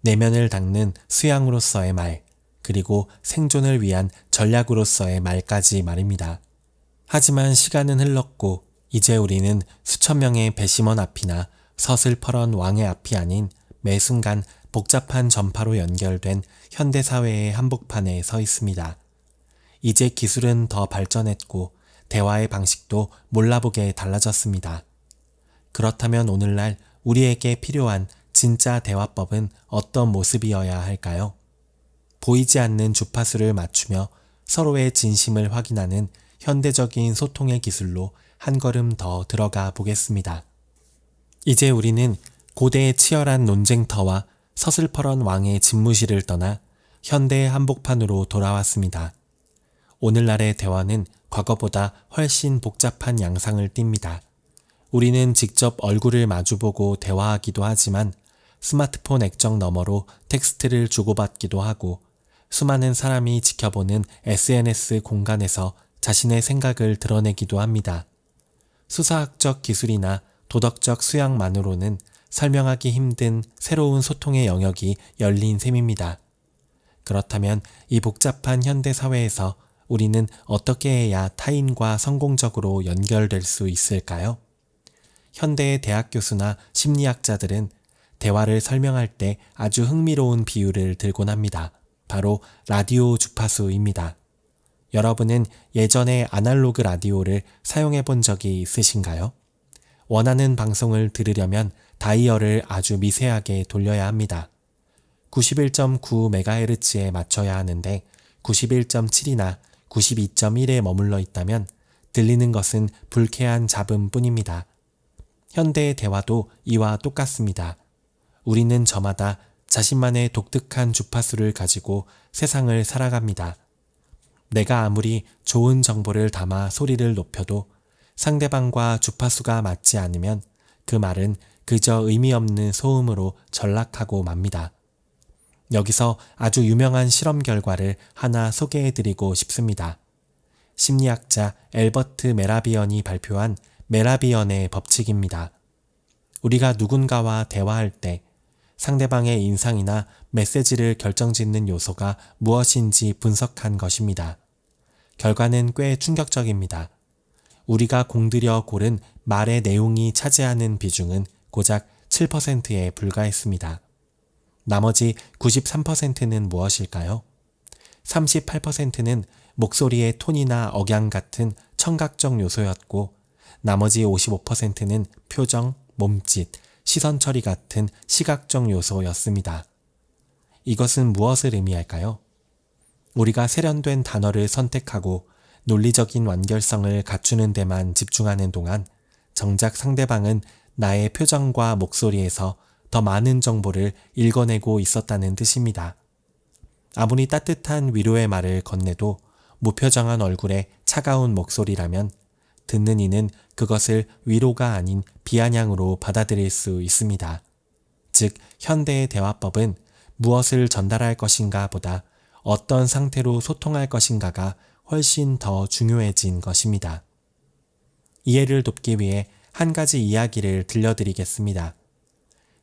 내면을 닦는 수양으로서의 말, 그리고 생존을 위한 전략으로서의 말까지 말입니다. 하지만 시간은 흘렀고 이제 우리는 수천 명의 배심원 앞이나 서슬퍼런 왕의 앞이 아닌 매 순간 복잡한 전파로 연결된 현대사회의 한복판에 서 있습니다. 이제 기술은 더 발전했고 대화의 방식도 몰라보게 달라졌습니다. 그렇다면 오늘날 우리에게 필요한 진짜 대화법은 어떤 모습이어야 할까요? 보이지 않는 주파수를 맞추며 서로의 진심을 확인하는 현대적인 소통의 기술로 한 걸음 더 들어가 보겠습니다. 이제 우리는 고대의 치열한 논쟁터와 서슬퍼런 왕의 집무실을 떠나 현대의 한복판으로 돌아왔습니다. 오늘날의 대화는 과거보다 훨씬 복잡한 양상을 띱니다. 우리는 직접 얼굴을 마주보고 대화하기도 하지만 스마트폰 액정 너머로 텍스트를 주고받기도 하고 수많은 사람이 지켜보는 SNS 공간에서 자신의 생각을 드러내기도 합니다. 수사학적 기술이나 도덕적 수양만으로는 설명하기 힘든 새로운 소통의 영역이 열린 셈입니다. 그렇다면 이 복잡한 현대 사회에서 우리는 어떻게 해야 타인과 성공적으로 연결될 수 있을까요? 현대의 대학 교수나 심리학자들은 대화를 설명할 때 아주 흥미로운 비유를 들곤 합니다. 바로 라디오 주파수입니다. 여러분은 예전에 아날로그 라디오를 사용해 본 적이 있으신가요? 원하는 방송을 들으려면 다이얼을 아주 미세하게 돌려야 합니다. 91.9MHz에 맞춰야 하는데 91.7이나 92.1에 머물러 있다면 들리는 것은 불쾌한 잡음뿐입니다. 현대의 대화도 이와 똑같습니다. 우리는 저마다 자신만의 독특한 주파수를 가지고 세상을 살아갑니다. 내가 아무리 좋은 정보를 담아 소리를 높여도 상대방과 주파수가 맞지 않으면 그 말은 그저 의미 없는 소음으로 전락하고 맙니다. 여기서 아주 유명한 실험 결과를 하나 소개해드리고 싶습니다. 심리학자 엘버트 메라비언이 발표한 메라비언의 법칙입니다. 우리가 누군가와 대화할 때 상대방의 인상이나 메시지를 결정짓는 요소가 무엇인지 분석한 것입니다. 결과는 꽤 충격적입니다. 우리가 공들여 고른 말의 내용이 차지하는 비중은 고작 7%에 불과했습니다. 나머지 93%는 무엇일까요? 38%는 목소리의 톤이나 억양 같은 청각적 요소였고 나머지 55%는 표정, 몸짓, 시선 처리 같은 시각적 요소였습니다. 이것은 무엇을 의미할까요? 우리가 세련된 단어를 선택하고 논리적인 완결성을 갖추는 데만 집중하는 동안 정작 상대방은 나의 표정과 목소리에서 더 많은 정보를 읽어내고 있었다는 뜻입니다. 아무리 따뜻한 위로의 말을 건네도 무표정한 얼굴에 차가운 목소리라면 듣는 이는 그것을 위로가 아닌 비아냥으로 받아들일 수 있습니다. 즉, 현대의 대화법은 무엇을 전달할 것인가 보다 어떤 상태로 소통할 것인가가 훨씬 더 중요해진 것입니다. 이해를 돕기 위해 한 가지 이야기를 들려드리겠습니다.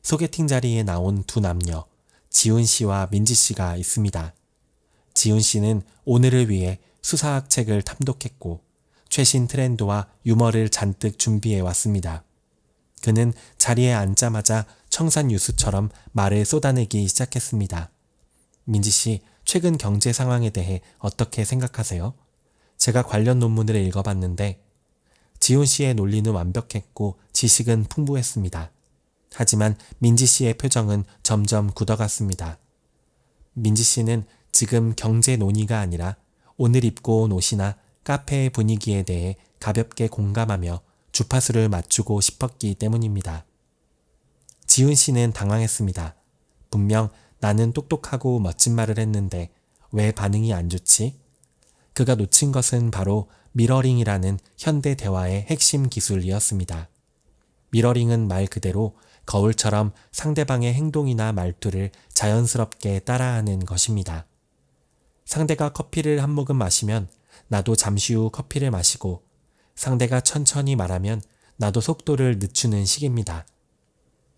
소개팅 자리에 나온 두 남녀, 지훈 씨와 민지 씨가 있습니다. 지훈 씨는 오늘을 위해 수사학 책을 탐독했고 최신 트렌드와 유머를 잔뜩 준비해 왔습니다. 그는 자리에 앉자마자 청산 유수처럼 말을 쏟아내기 시작했습니다. 민지 씨, 최근 경제 상황에 대해 어떻게 생각하세요? 제가 관련 논문을 읽어봤는데 지훈 씨의 논리는 완벽했고 지식은 풍부했습니다. 하지만 민지 씨의 표정은 점점 굳어갔습니다. 민지 씨는 지금 경제 논의가 아니라 오늘 입고 온 옷이나 카페의 분위기에 대해 가볍게 공감하며 주파수를 맞추고 싶었기 때문입니다. 지훈 씨는 당황했습니다. 분명 나는 똑똑하고 멋진 말을 했는데 왜 반응이 안 좋지? 그가 놓친 것은 바로 미러링이라는 현대 대화의 핵심 기술이었습니다. 미러링은 말 그대로 거울처럼 상대방의 행동이나 말투를 자연스럽게 따라하는 것입니다. 상대가 커피를 한 모금 마시면 나도 잠시 후 커피를 마시고, 상대가 천천히 말하면 나도 속도를 늦추는 식입니다.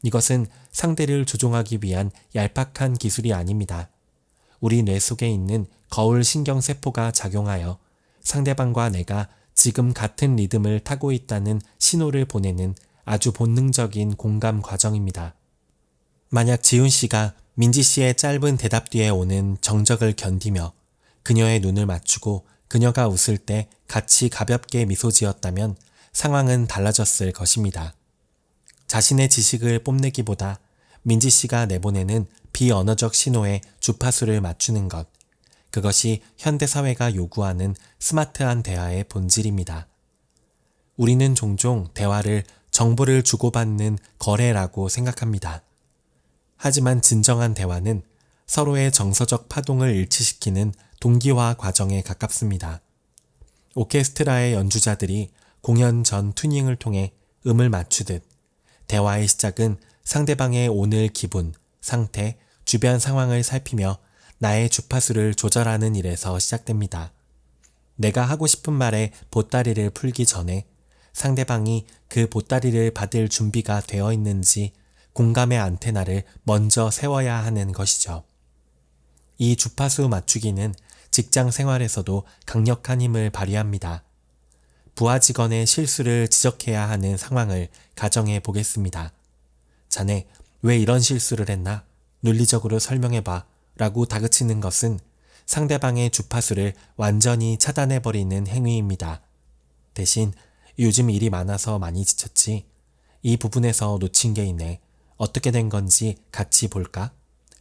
이것은 상대를 조종하기 위한 얄팍한 기술이 아닙니다. 우리 뇌 속에 있는 거울 신경세포가 작용하여 상대방과 내가 지금 같은 리듬을 타고 있다는 신호를 보내는 아주 본능적인 공감 과정입니다. 만약 지훈 씨가 민지 씨의 짧은 대답 뒤에 오는 정적을 견디며 그녀의 눈을 맞추고 그녀가 웃을 때 같이 가볍게 미소 지었다면 상황은 달라졌을 것입니다. 자신의 지식을 뽐내기보다 민지 씨가 내보내는 비언어적 신호에 주파수를 맞추는 것, 그것이 현대사회가 요구하는 스마트한 대화의 본질입니다. 우리는 종종 대화를 정보를 주고받는 거래라고 생각합니다. 하지만 진정한 대화는 서로의 정서적 파동을 일치시키는 동기화 과정에 가깝습니다. 오케스트라의 연주자들이 공연 전 튜닝을 통해 음을 맞추듯 대화의 시작은 상대방의 오늘 기분, 상태, 주변 상황을 살피며 나의 주파수를 조절하는 일에서 시작됩니다. 내가 하고 싶은 말에 보따리를 풀기 전에 상대방이 그 보따리를 받을 준비가 되어 있는지 공감의 안테나를 먼저 세워야 하는 것이죠. 이 주파수 맞추기는 직장 생활에서도 강력한 힘을 발휘합니다. 부하 직원의 실수를 지적해야 하는 상황을 가정해 보겠습니다. 자네, 왜 이런 실수를 했나? 논리적으로 설명해봐 라고 다그치는 것은 상대방의 주파수를 완전히 차단해버리는 행위입니다. 대신 요즘 일이 많아서 많이 지쳤지. 이 부분에서 놓친 게 있네. 어떻게 된 건지 같이 볼까?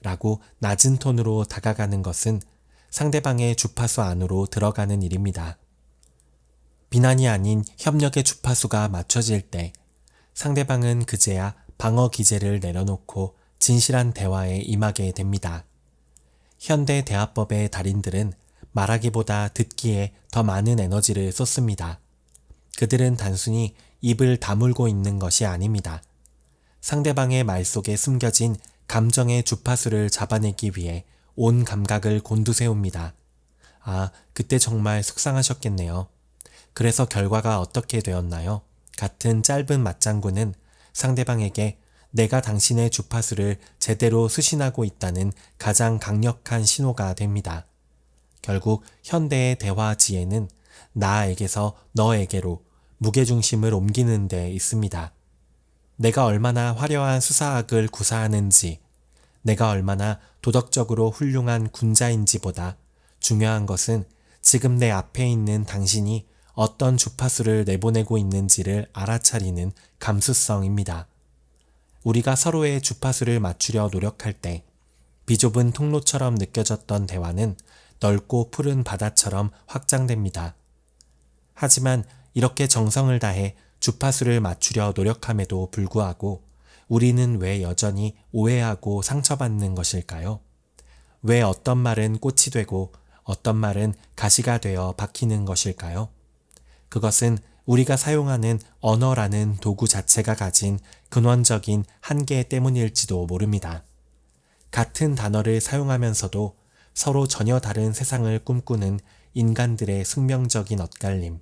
라고 낮은 톤으로 다가가는 것은 상대방의 주파수 안으로 들어가는 일입니다. 비난이 아닌 협력의 주파수가 맞춰질 때 상대방은 그제야 방어 기제를 내려놓고 진실한 대화에 임하게 됩니다. 현대 대화법의 달인들은 말하기보다 듣기에 더 많은 에너지를 쏟습니다. 그들은 단순히 입을 다물고 있는 것이 아닙니다. 상대방의 말 속에 숨겨진 감정의 주파수를 잡아내기 위해 온 감각을 곤두세웁니다. 아, 그때 정말 속상하셨겠네요. 그래서 결과가 어떻게 되었나요? 같은 짧은 맞장구는 상대방에게 내가 당신의 주파수를 제대로 수신하고 있다는 가장 강력한 신호가 됩니다. 결국 현대의 대화 지혜는 나에게서 너에게로 무게중심을 옮기는 데 있습니다. 내가 얼마나 화려한 수사학을 구사하는지, 내가 얼마나 도덕적으로 훌륭한 군자인지보다 중요한 것은 지금 내 앞에 있는 당신이 어떤 주파수를 내보내고 있는지를 알아차리는 감수성입니다. 우리가 서로의 주파수를 맞추려 노력할 때 비좁은 통로처럼 느껴졌던 대화는 넓고 푸른 바다처럼 확장됩니다. 하지만 이렇게 정성을 다해 주파수를 맞추려 노력함에도 불구하고 우리는 왜 여전히 오해하고 상처받는 것일까요? 왜 어떤 말은 꽃이 되고 어떤 말은 가시가 되어 박히는 것일까요? 그것은 우리가 사용하는 언어라는 도구 자체가 가진 근원적인 한계 때문일지도 모릅니다. 같은 단어를 사용하면서도 서로 전혀 다른 세상을 꿈꾸는 인간들의 숙명적인 엇갈림.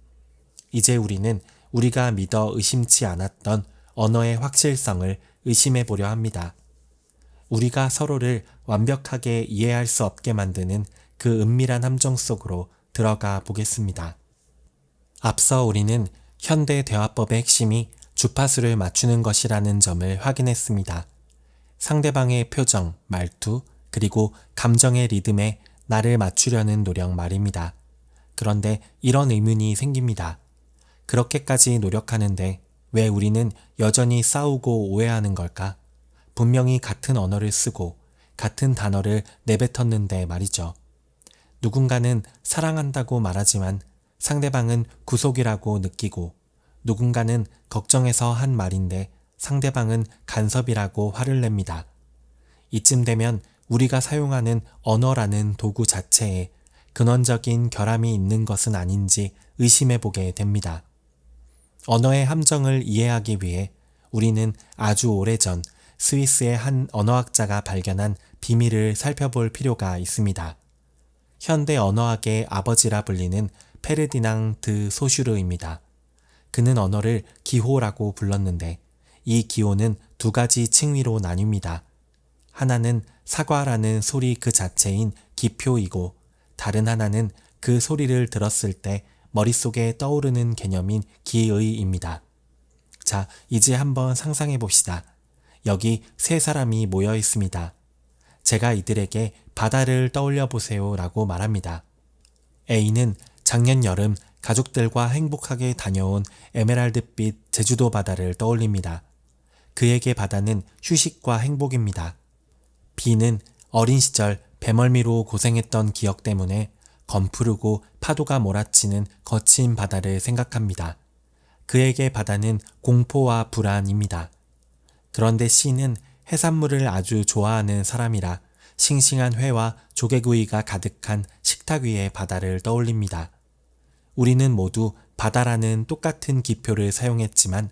이제 우리는 우리가 믿어 의심치 않았던 언어의 확실성을 의심해 보려 합니다. 우리가 서로를 완벽하게 이해할 수 없게 만드는 그 은밀한 함정 속으로 들어가 보겠습니다. 앞서 우리는 현대 대화법의 핵심이 주파수를 맞추는 것이라는 점을 확인했습니다. 상대방의 표정, 말투, 그리고 감정의 리듬에 나를 맞추려는 노력 말입니다. 그런데 이런 의문이 생깁니다. 그렇게까지 노력하는데 왜 우리는 여전히 싸우고 오해하는 걸까? 분명히 같은 언어를 쓰고 같은 단어를 내뱉었는데 말이죠. 누군가는 사랑한다고 말하지만 상대방은 구속이라고 느끼고 누군가는 걱정해서 한 말인데 상대방은 간섭이라고 화를 냅니다. 이쯤 되면 우리가 사용하는 언어라는 도구 자체에 근원적인 결함이 있는 것은 아닌지 의심해 보게 됩니다. 언어의 함정을 이해하기 위해 우리는 아주 오래전 스위스의 한 언어학자가 발견한 비밀을 살펴볼 필요가 있습니다. 현대 언어학의 아버지라 불리는 페르디낭 드 소슈르입니다. 그는 언어를 기호라고 불렀는데 이 기호는 두 가지 칭위로 나뉩니다. 하나는 사과라는 소리 그 자체인 기표이고 다른 하나는 그 소리를 들었을 때 머릿속에 떠오르는 개념인 기의입니다. 자, 이제 한번 상상해 봅시다. 여기 세 사람이 모여 있습니다. 제가 이들에게 바다를 떠올려 보세요 라고 말합니다. A는 작년 여름 가족들과 행복하게 다녀온 에메랄드빛 제주도 바다를 떠올립니다. 그에게 바다는 휴식과 행복입니다. B는 어린 시절 배멀미로 고생했던 기억 때문에 검푸르고 파도가 몰아치는 거친 바다를 생각합니다. 그에게 바다는 공포와 불안입니다. 그런데 C는 해산물을 아주 좋아하는 사람이라 싱싱한 회와 조개구이가 가득한 식탁 위의 바다를 떠올립니다. 우리는 모두 바다라는 똑같은 기표를 사용했지만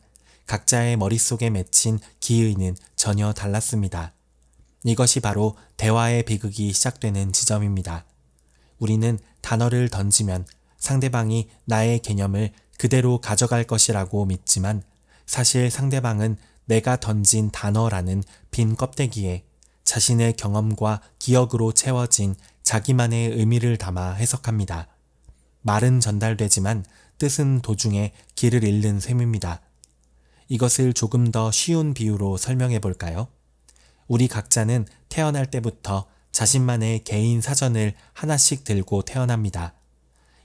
각자의 머릿속에 맺힌 기의는 전혀 달랐습니다. 이것이 바로 대화의 비극이 시작되는 지점입니다. 우리는 단어를 던지면 상대방이 나의 개념을 그대로 가져갈 것이라고 믿지만 사실 상대방은 내가 던진 단어라는 빈 껍데기에 자신의 경험과 기억으로 채워진 자기만의 의미를 담아 해석합니다. 말은 전달되지만 뜻은 도중에 길을 잃는 셈입니다. 이것을 조금 더 쉬운 비유로 설명해 볼까요? 우리 각자는 태어날 때부터 자신만의 개인 사전을 하나씩 들고 태어납니다.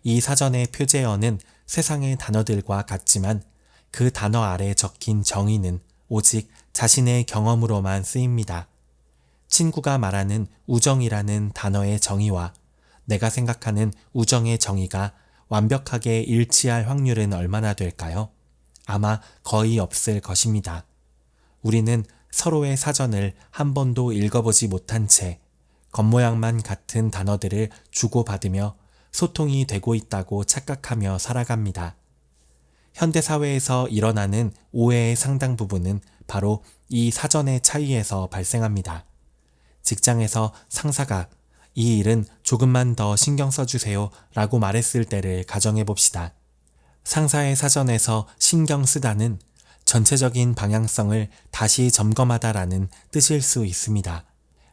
이 사전의 표제어는 세상의 단어들과 같지만 그 단어 아래 적힌 정의는 오직 자신의 경험으로만 쓰입니다. 친구가 말하는 우정이라는 단어의 정의와 내가 생각하는 우정의 정의가 완벽하게 일치할 확률은 얼마나 될까요? 아마 거의 없을 것입니다. 우리는 서로의 사전을 한 번도 읽어보지 못한 채 겉모양만 같은 단어들을 주고받으며 소통이 되고 있다고 착각하며 살아갑니다. 현대사회에서 일어나는 오해의 상당 부분은 바로 이 사전의 차이에서 발생합니다. 직장에서 상사가 이 일은 조금만 더 신경 써주세요 라고 말했을 때를 가정해 봅시다. 상사의 사전에서 신경 쓰다는 전체적인 방향성을 다시 점검하다라는 뜻일 수 있습니다.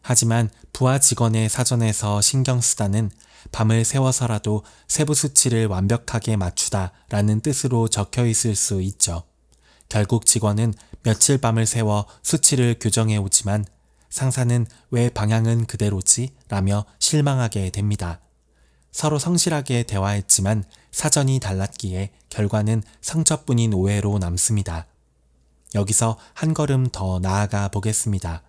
하지만 부하 직원의 사전에서 신경 쓰다는 밤을 새워서라도 세부 수치를 완벽하게 맞추다라는 뜻으로 적혀 있을 수 있죠. 결국 직원은 며칠 밤을 새워 수치를 교정해 오지만 상사는 왜 방향은 그대로지? 라며 실망하게 됩니다. 서로 성실하게 대화했지만 사전이 달랐기에 결과는 상처뿐인 오해로 남습니다. 여기서 한 걸음 더 나아가 보겠습니다.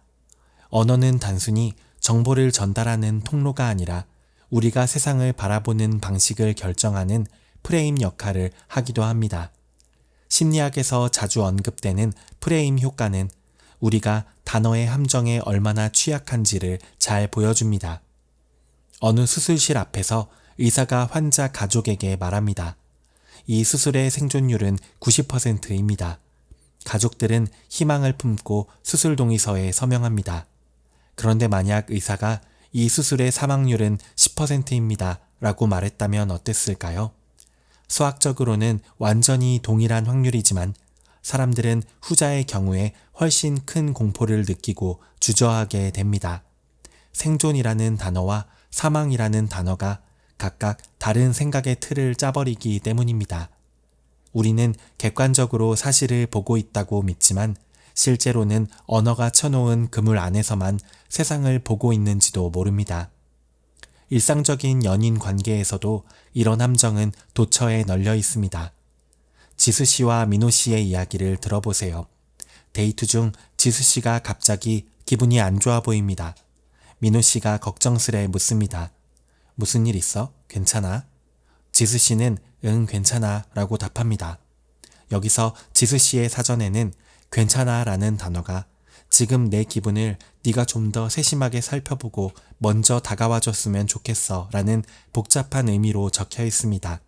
언어는 단순히 정보를 전달하는 통로가 아니라 우리가 세상을 바라보는 방식을 결정하는 프레임 역할을 하기도 합니다. 심리학에서 자주 언급되는 프레임 효과는 우리가 단어의 함정에 얼마나 취약한지를 잘 보여줍니다. 어느 수술실 앞에서 의사가 환자 가족에게 말합니다. 이 수술의 생존율은 90%입니다. 가족들은 희망을 품고 수술 동의서에 서명합니다. 그런데 만약 의사가 이 수술의 사망률은 10%입니다. 라고 말했다면 어땠을까요? 수학적으로는 완전히 동일한 확률이지만 사람들은 후자의 경우에 훨씬 큰 공포를 느끼고 주저하게 됩니다. 생존이라는 단어와 사망이라는 단어가 각각 다른 생각의 틀을 짜버리기 때문입니다. 우리는 객관적으로 사실을 보고 있다고 믿지만 실제로는 언어가 쳐놓은 그물 안에서만 세상을 보고 있는지도 모릅니다. 일상적인 연인 관계에서도 이런 함정은 도처에 널려 있습니다. 지수 씨와 민호 씨의 이야기를 들어보세요. 데이트 중 지수 씨가 갑자기 기분이 안 좋아 보입니다. 민호 씨가 걱정스레 묻습니다. 무슨 일 있어? 괜찮아? 지수 씨는 응 괜찮아 라고 답합니다. 여기서 지수 씨의 사전에는 괜찮아 라는 단어가 지금 내 기분을 네가 좀 더 세심하게 살펴보고 먼저 다가와 줬으면 좋겠어 라는 복잡한 의미로 적혀 있습니다.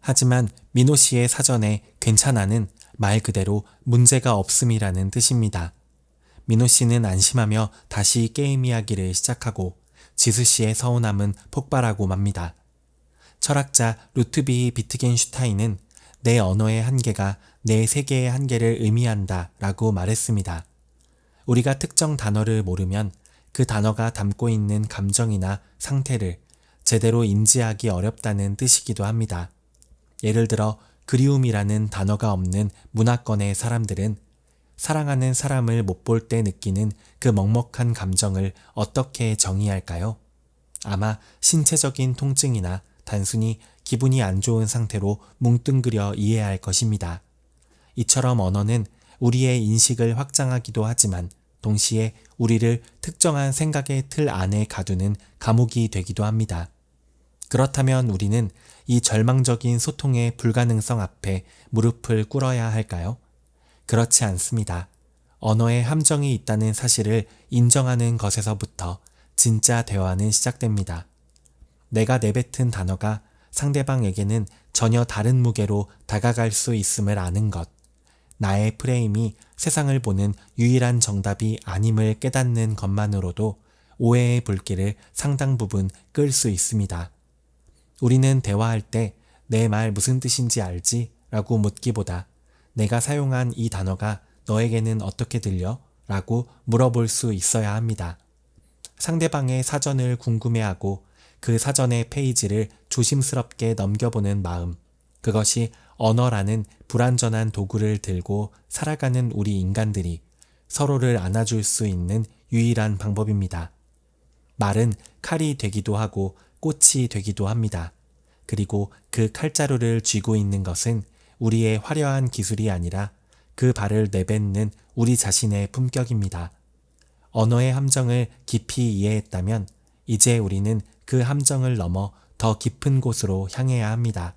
하지만 민호 씨의 사전에 괜찮아는 말 그대로 문제가 없음이라는 뜻입니다. 민호 씨는 안심하며 다시 게임 이야기를 시작하고 지수 씨의 서운함은 폭발하고 맙니다. 철학자 루트비히 비트겐슈타인은 내 언어의 한계가 내 세계의 한계를 의미한다 라고 말했습니다. 우리가 특정 단어를 모르면 그 단어가 담고 있는 감정이나 상태를 제대로 인지하기 어렵다는 뜻이기도 합니다. 예를 들어 그리움이라는 단어가 없는 문화권의 사람들은 사랑하는 사람을 못 볼 때 느끼는 그 먹먹한 감정을 어떻게 정의할까요? 아마 신체적인 통증이나 단순히 기분이 안 좋은 상태로 뭉뚱그려 이해할 것입니다. 이처럼 언어는 우리의 인식을 확장하기도 하지만 동시에 우리를 특정한 생각의 틀 안에 가두는 감옥이 되기도 합니다. 그렇다면 우리는 이 절망적인 소통의 불가능성 앞에 무릎을 꿇어야 할까요? 그렇지 않습니다. 언어에 함정이 있다는 사실을 인정하는 것에서부터 진짜 대화는 시작됩니다. 내가 내뱉은 단어가 상대방에게는 전혀 다른 무게로 다가갈 수 있음을 아는 것, 나의 프레임이 세상을 보는 유일한 정답이 아님을 깨닫는 것만으로도 오해의 불길을 상당 부분 끌 수 있습니다. 우리는 대화할 때 내 말 무슨 뜻인지 알지? 라고 묻기보다 내가 사용한 이 단어가 너에게는 어떻게 들려? 라고 물어볼 수 있어야 합니다. 상대방의 사전을 궁금해하고 그 사전의 페이지를 조심스럽게 넘겨보는 마음, 그것이 언어라는 불완전한 도구를 들고 살아가는 우리 인간들이 서로를 안아줄 수 있는 유일한 방법입니다. 말은 칼이 되기도 하고 꽃이 되기도 합니다. 그리고 그 칼자루를 쥐고 있는 것은 우리의 화려한 기술이 아니라 그 발을 내뱉는 우리 자신의 품격입니다. 언어의 함정을 깊이 이해했다면 이제 우리는 그 함정을 넘어 더 깊은 곳으로 향해야 합니다.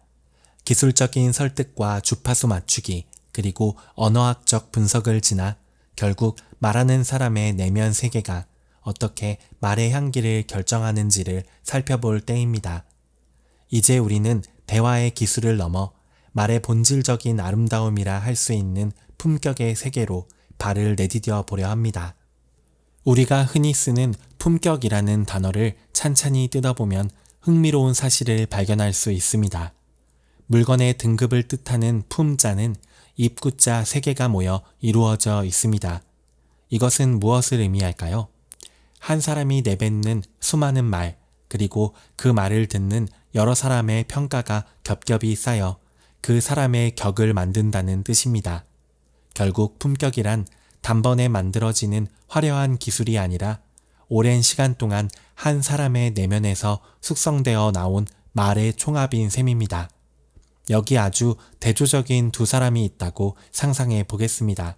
기술적인 설득과 주파수 맞추기, 그리고 언어학적 분석을 지나 결국 말하는 사람의 내면 세계가 어떻게 말의 향기를 결정하는지를 살펴볼 때입니다. 이제 우리는 대화의 기술을 넘어 말의 본질적인 아름다움이라 할 수 있는 품격의 세계로 발을 내디뎌 보려 합니다. 우리가 흔히 쓰는 품격이라는 단어를 찬찬히 뜯어보면 흥미로운 사실을 발견할 수 있습니다. 물건의 등급을 뜻하는 품자는 입구자 3개가 모여 이루어져 있습니다. 이것은 무엇을 의미할까요? 한 사람이 내뱉는 수많은 말, 그리고 그 말을 듣는 여러 사람의 평가가 겹겹이 쌓여 그 사람의 격을 만든다는 뜻입니다. 결국 품격이란 단번에 만들어지는 화려한 기술이 아니라 오랜 시간 동안 한 사람의 내면에서 숙성되어 나온 말의 총합인 셈입니다. 여기 아주 대조적인 두 사람이 있다고 상상해 보겠습니다.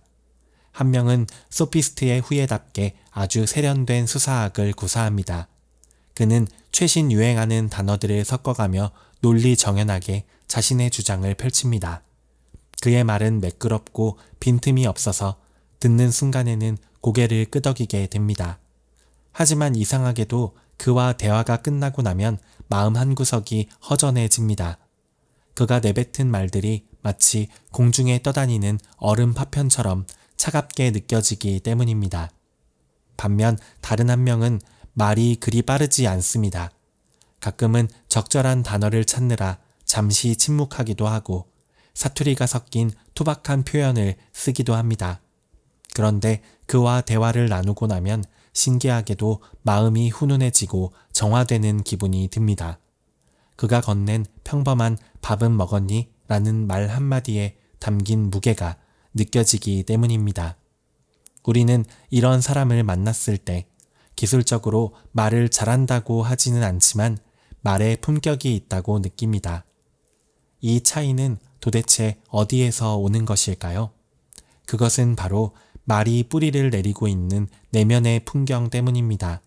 한 명은 소피스트의 후예답게 아주 세련된 수사학을 구사합니다. 그는 최신 유행하는 단어들을 섞어가며 논리정연하게 자신의 주장을 펼칩니다. 그의 말은 매끄럽고 빈틈이 없어서 듣는 순간에는 고개를 끄덕이게 됩니다. 하지만 이상하게도 그와 대화가 끝나고 나면 마음 한구석이 허전해집니다. 그가 내뱉은 말들이 마치 공중에 떠다니는 얼음 파편처럼 차갑게 느껴지기 때문입니다. 반면 다른 한 명은 말이 그리 빠르지 않습니다. 가끔은 적절한 단어를 찾느라 잠시 침묵하기도 하고 사투리가 섞인 투박한 표현을 쓰기도 합니다. 그런데 그와 대화를 나누고 나면 신기하게도 마음이 훈훈해지고 정화되는 기분이 듭니다. 그가 건넨 평범한 밥은 먹었니? 라는 말 한마디에 담긴 무게가 느껴지기 때문입니다. 우리는 이런 사람을 만났을 때 기술적으로 말을 잘한다고 하지는 않지만 말에 품격이 있다고 느낍니다. 이 차이는 도대체 어디에서 오는 것일까요? 그것은 바로 말이 뿌리를 내리고 있는 내면의 풍경 때문입니다.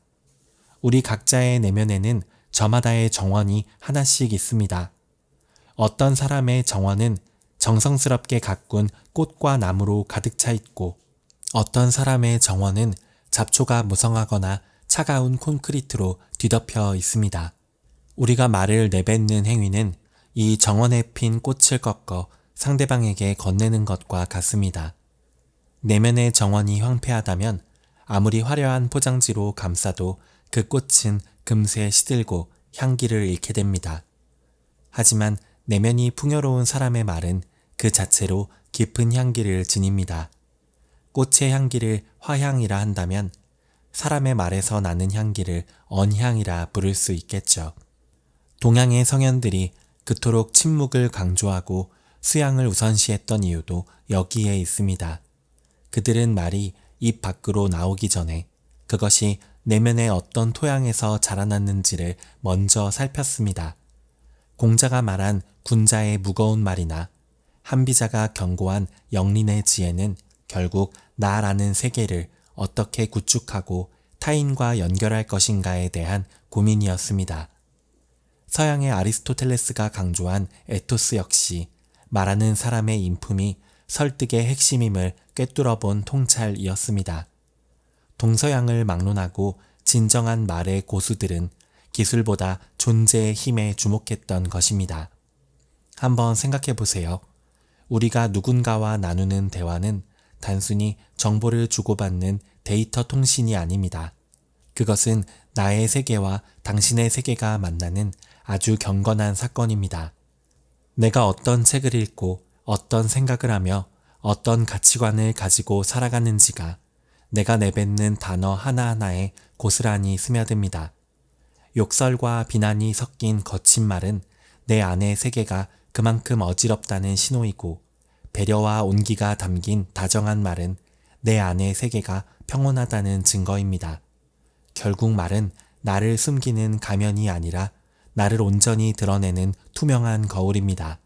우리 각자의 내면에는 저마다의 정원이 하나씩 있습니다. 어떤 사람의 정원은 정성스럽게 가꾼 꽃과 나무로 가득 차 있고 어떤 사람의 정원은 잡초가 무성하거나 차가운 콘크리트로 뒤덮여 있습니다. 우리가 말을 내뱉는 행위는 이 정원에 핀 꽃을 꺾어 상대방에게 건네는 것과 같습니다. 내면의 정원이 황폐하다면 아무리 화려한 포장지로 감싸도 그 꽃은 금세 시들고 향기를 잃게 됩니다. 하지만 내면이 풍요로운 사람의 말은 그 자체로 깊은 향기를 지닙니다. 꽃의 향기를 화향이라 한다면 사람의 말에서 나는 향기를 언향이라 부를 수 있겠죠. 동양의 성현들이 그토록 침묵을 강조하고 수양을 우선시했던 이유도 여기에 있습니다. 그들은 말이 입 밖으로 나오기 전에 그것이 내면의 어떤 토양에서 자라났는지를 먼저 살폈습니다. 공자가 말한 군자의 무거운 말이나 한비자가 경고한 영린의 지혜는 결국 나라는 세계를 어떻게 구축하고 타인과 연결할 것인가에 대한 고민이었습니다. 서양의 아리스토텔레스가 강조한 에토스 역시 말하는 사람의 인품이 설득의 핵심임을 꿰뚫어본 통찰이었습니다. 동서양을 막론하고 진정한 말의 고수들은 기술보다 존재의 힘에 주목했던 것입니다. 한번 생각해 보세요. 우리가 누군가와 나누는 대화는 단순히 정보를 주고받는 데이터 통신이 아닙니다. 그것은 나의 세계와 당신의 세계가 만나는 아주 경건한 사건입니다. 내가 어떤 책을 읽고 어떤 생각을 하며 어떤 가치관을 가지고 살아가는지가 내가 내뱉는 단어 하나하나에 고스란히 스며듭니다. 욕설과 비난이 섞인 거친 말은 내 안의 세계가 그만큼 어지럽다는 신호이고 배려와 온기가 담긴 다정한 말은 내 안의 세계가 평온하다는 증거입니다. 결국 말은 나를 숨기는 가면이 아니라 나를 온전히 드러내는 투명한 거울입니다.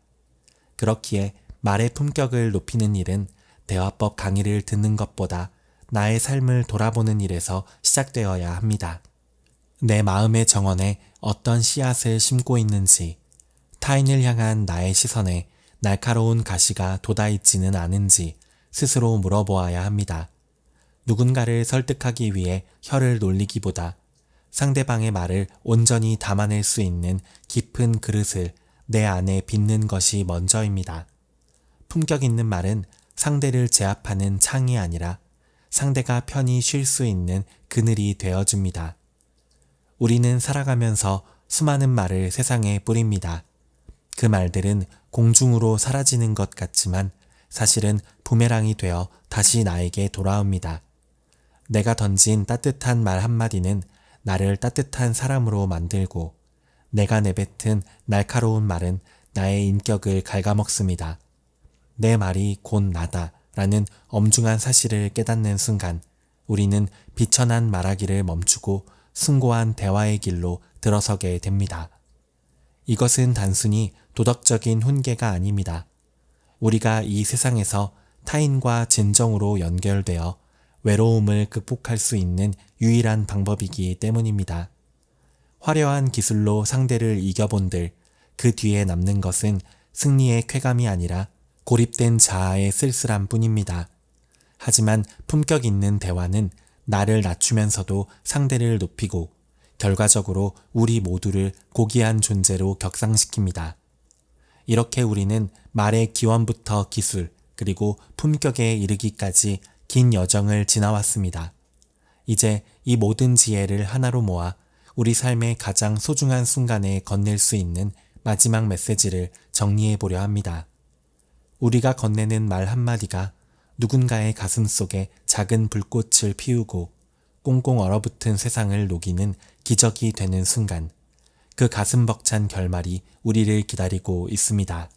그렇기에 말의 품격을 높이는 일은 대화법 강의를 듣는 것보다 나의 삶을 돌아보는 일에서 시작되어야 합니다. 내 마음의 정원에 어떤 씨앗을 심고 있는지, 타인을 향한 나의 시선에 날카로운 가시가 돋아있지는 않은지 스스로 물어보아야 합니다. 누군가를 설득하기 위해 혀를 놀리기보다 상대방의 말을 온전히 담아낼 수 있는 깊은 그릇을 내 안에 빚는 것이 먼저입니다. 품격 있는 말은 상대를 제압하는 창이 아니라 상대가 편히 쉴 수 있는 그늘이 되어줍니다. 우리는 살아가면서 수많은 말을 세상에 뿌립니다. 그 말들은 공중으로 사라지는 것 같지만 사실은 부메랑이 되어 다시 나에게 돌아옵니다. 내가 던진 따뜻한 말 한마디는 나를 따뜻한 사람으로 만들고 내가 내뱉은 날카로운 말은 나의 인격을 갉아먹습니다. 내 말이 곧 나다 라는 엄중한 사실을 깨닫는 순간 우리는 비천한 말하기를 멈추고 숭고한 대화의 길로 들어서게 됩니다. 이것은 단순히 도덕적인 훈계가 아닙니다. 우리가 이 세상에서 타인과 진정으로 연결되어 외로움을 극복할 수 있는 유일한 방법이기 때문입니다. 화려한 기술로 상대를 이겨본들 그 뒤에 남는 것은 승리의 쾌감이 아니라 고립된 자아의 쓸쓸함 뿐입니다. 하지만 품격 있는 대화는 나를 낮추면서도 상대를 높이고 결과적으로 우리 모두를 고귀한 존재로 격상시킵니다. 이렇게 우리는 말의 기원부터 기술 그리고 품격에 이르기까지 긴 여정을 지나왔습니다. 이제 이 모든 지혜를 하나로 모아 우리 삶의 가장 소중한 순간에 건넬 수 있는 마지막 메시지를 정리해 보려 합니다. 우리가 건네는 말 한마디가 누군가의 가슴 속에 작은 불꽃을 피우고 꽁꽁 얼어붙은 세상을 녹이는 기적이 되는 순간 그 가슴 벅찬 결말이 우리를 기다리고 있습니다.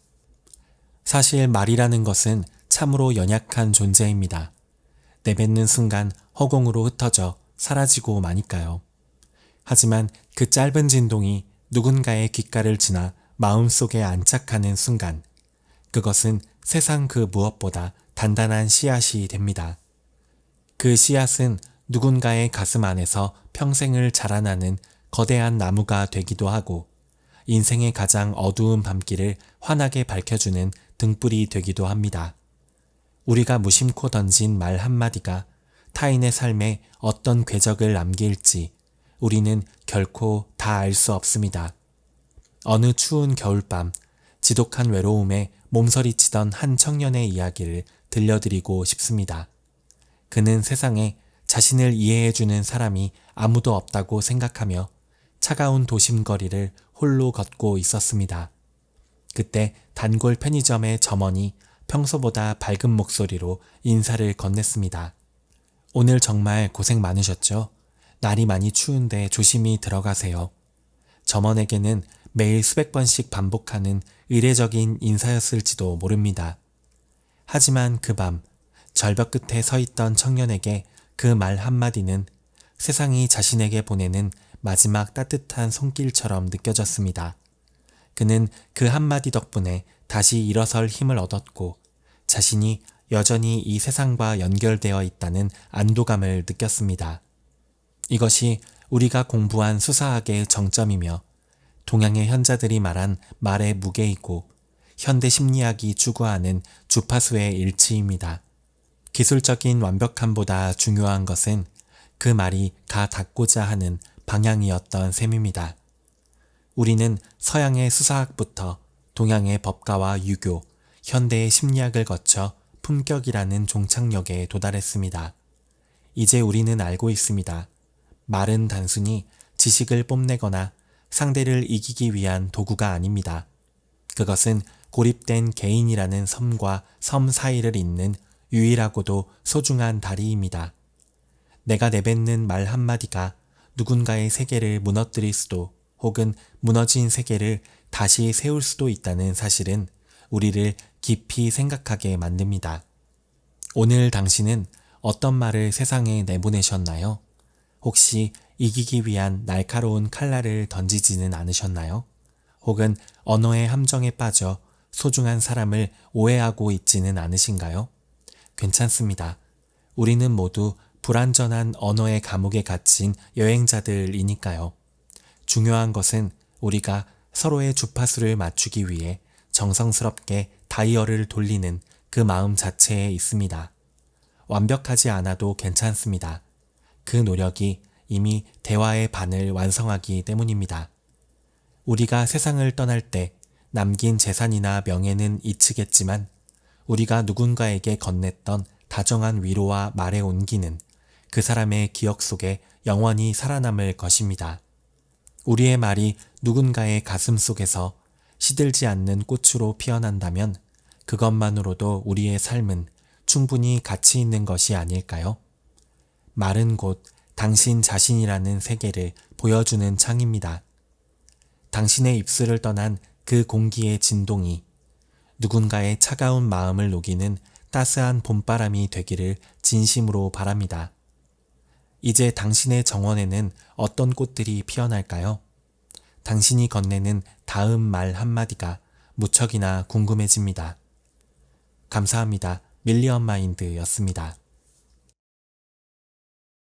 사실 말이라는 것은 참으로 연약한 존재입니다. 내뱉는 순간 허공으로 흩어져 사라지고 마니까요. 하지만 그 짧은 진동이 누군가의 귓가를 지나 마음속에 안착하는 순간 그것은 세상 그 무엇보다 단단한 씨앗이 됩니다. 그 씨앗은 누군가의 가슴 안에서 평생을 자라나는 거대한 나무가 되기도 하고 인생의 가장 어두운 밤길을 환하게 밝혀주는 등불이 되기도 합니다. 우리가 무심코 던진 말 한마디가 타인의 삶에 어떤 궤적을 남길지 우리는 결코 다 알 수 없습니다. 어느 추운 겨울밤, 지독한 외로움에 몸서리치던 한 청년의 이야기를 들려드리고 싶습니다. 그는 세상에 자신을 이해해주는 사람이 아무도 없다고 생각하며 차가운 도심거리를 홀로 걷고 있었습니다. 그때 단골 편의점의 점원이 평소보다 밝은 목소리로 인사를 건넸습니다. 오늘 정말 고생 많으셨죠? 날이 많이 추운데 조심히 들어가세요. 점원에게는 매일 수백 번씩 반복하는 의례적인 인사였을지도 모릅니다. 하지만 그 밤 절벽 끝에 서 있던 청년에게 그 말 한마디는 세상이 자신에게 보내는 마지막 따뜻한 손길처럼 느껴졌습니다. 그는 그 한마디 덕분에 다시 일어설 힘을 얻었고 자신이 여전히 이 세상과 연결되어 있다는 안도감을 느꼈습니다. 이것이 우리가 공부한 수사학의 정점이며 동양의 현자들이 말한 말의 무게이고 현대 심리학이 추구하는 주파수의 일치입니다. 기술적인 완벽함보다 중요한 것은 그 말이 가 닿고자 하는 방향이었던 셈입니다. 우리는 서양의 수사학부터 동양의 법가와 유교, 현대의 심리학을 거쳐 품격이라는 종착역에 도달했습니다. 이제 우리는 알고 있습니다. 말은 단순히 지식을 뽐내거나 상대를 이기기 위한 도구가 아닙니다. 그것은 고립된 개인이라는 섬과 섬 사이를 잇는 유일하고도 소중한 다리입니다. 내가 내뱉는 말 한마디가 누군가의 세계를 무너뜨릴 수도 혹은 무너진 세계를 다시 세울 수도 있다는 사실은 우리를 깊이 생각하게 만듭니다. 오늘 당신은 어떤 말을 세상에 내보내셨나요? 혹시 이기기 위한 날카로운 칼날을 던지지는 않으셨나요? 혹은 언어의 함정에 빠져 소중한 사람을 오해하고 있지는 않으신가요? 괜찮습니다. 우리는 모두 불완전한 언어의 감옥에 갇힌 여행자들이니까요. 중요한 것은 우리가 서로의 주파수를 맞추기 위해 정성스럽게 다이얼을 돌리는 그 마음 자체에 있습니다. 완벽하지 않아도 괜찮습니다. 그 노력이 이미 대화의 반을 완성하기 때문입니다. 우리가 세상을 떠날 때 남긴 재산이나 명예는 잊히겠지만 우리가 누군가에게 건넸던 다정한 위로와 말의 온기는 그 사람의 기억 속에 영원히 살아남을 것입니다. 우리의 말이 누군가의 가슴 속에서 시들지 않는 꽃으로 피어난다면 그것만으로도 우리의 삶은 충분히 가치 있는 것이 아닐까요? 말은 곧 당신 자신이라는 세계를 보여주는 창입니다. 당신의 입술을 떠난 그 공기의 진동이 누군가의 차가운 마음을 녹이는 따스한 봄바람이 되기를 진심으로 바랍니다. 이제 당신의 정원에는 어떤 꽃들이 피어날까요? 당신이 건네는 다음 말 한마디가 무척이나 궁금해집니다. 감사합니다. 밀리언 마인드였습니다.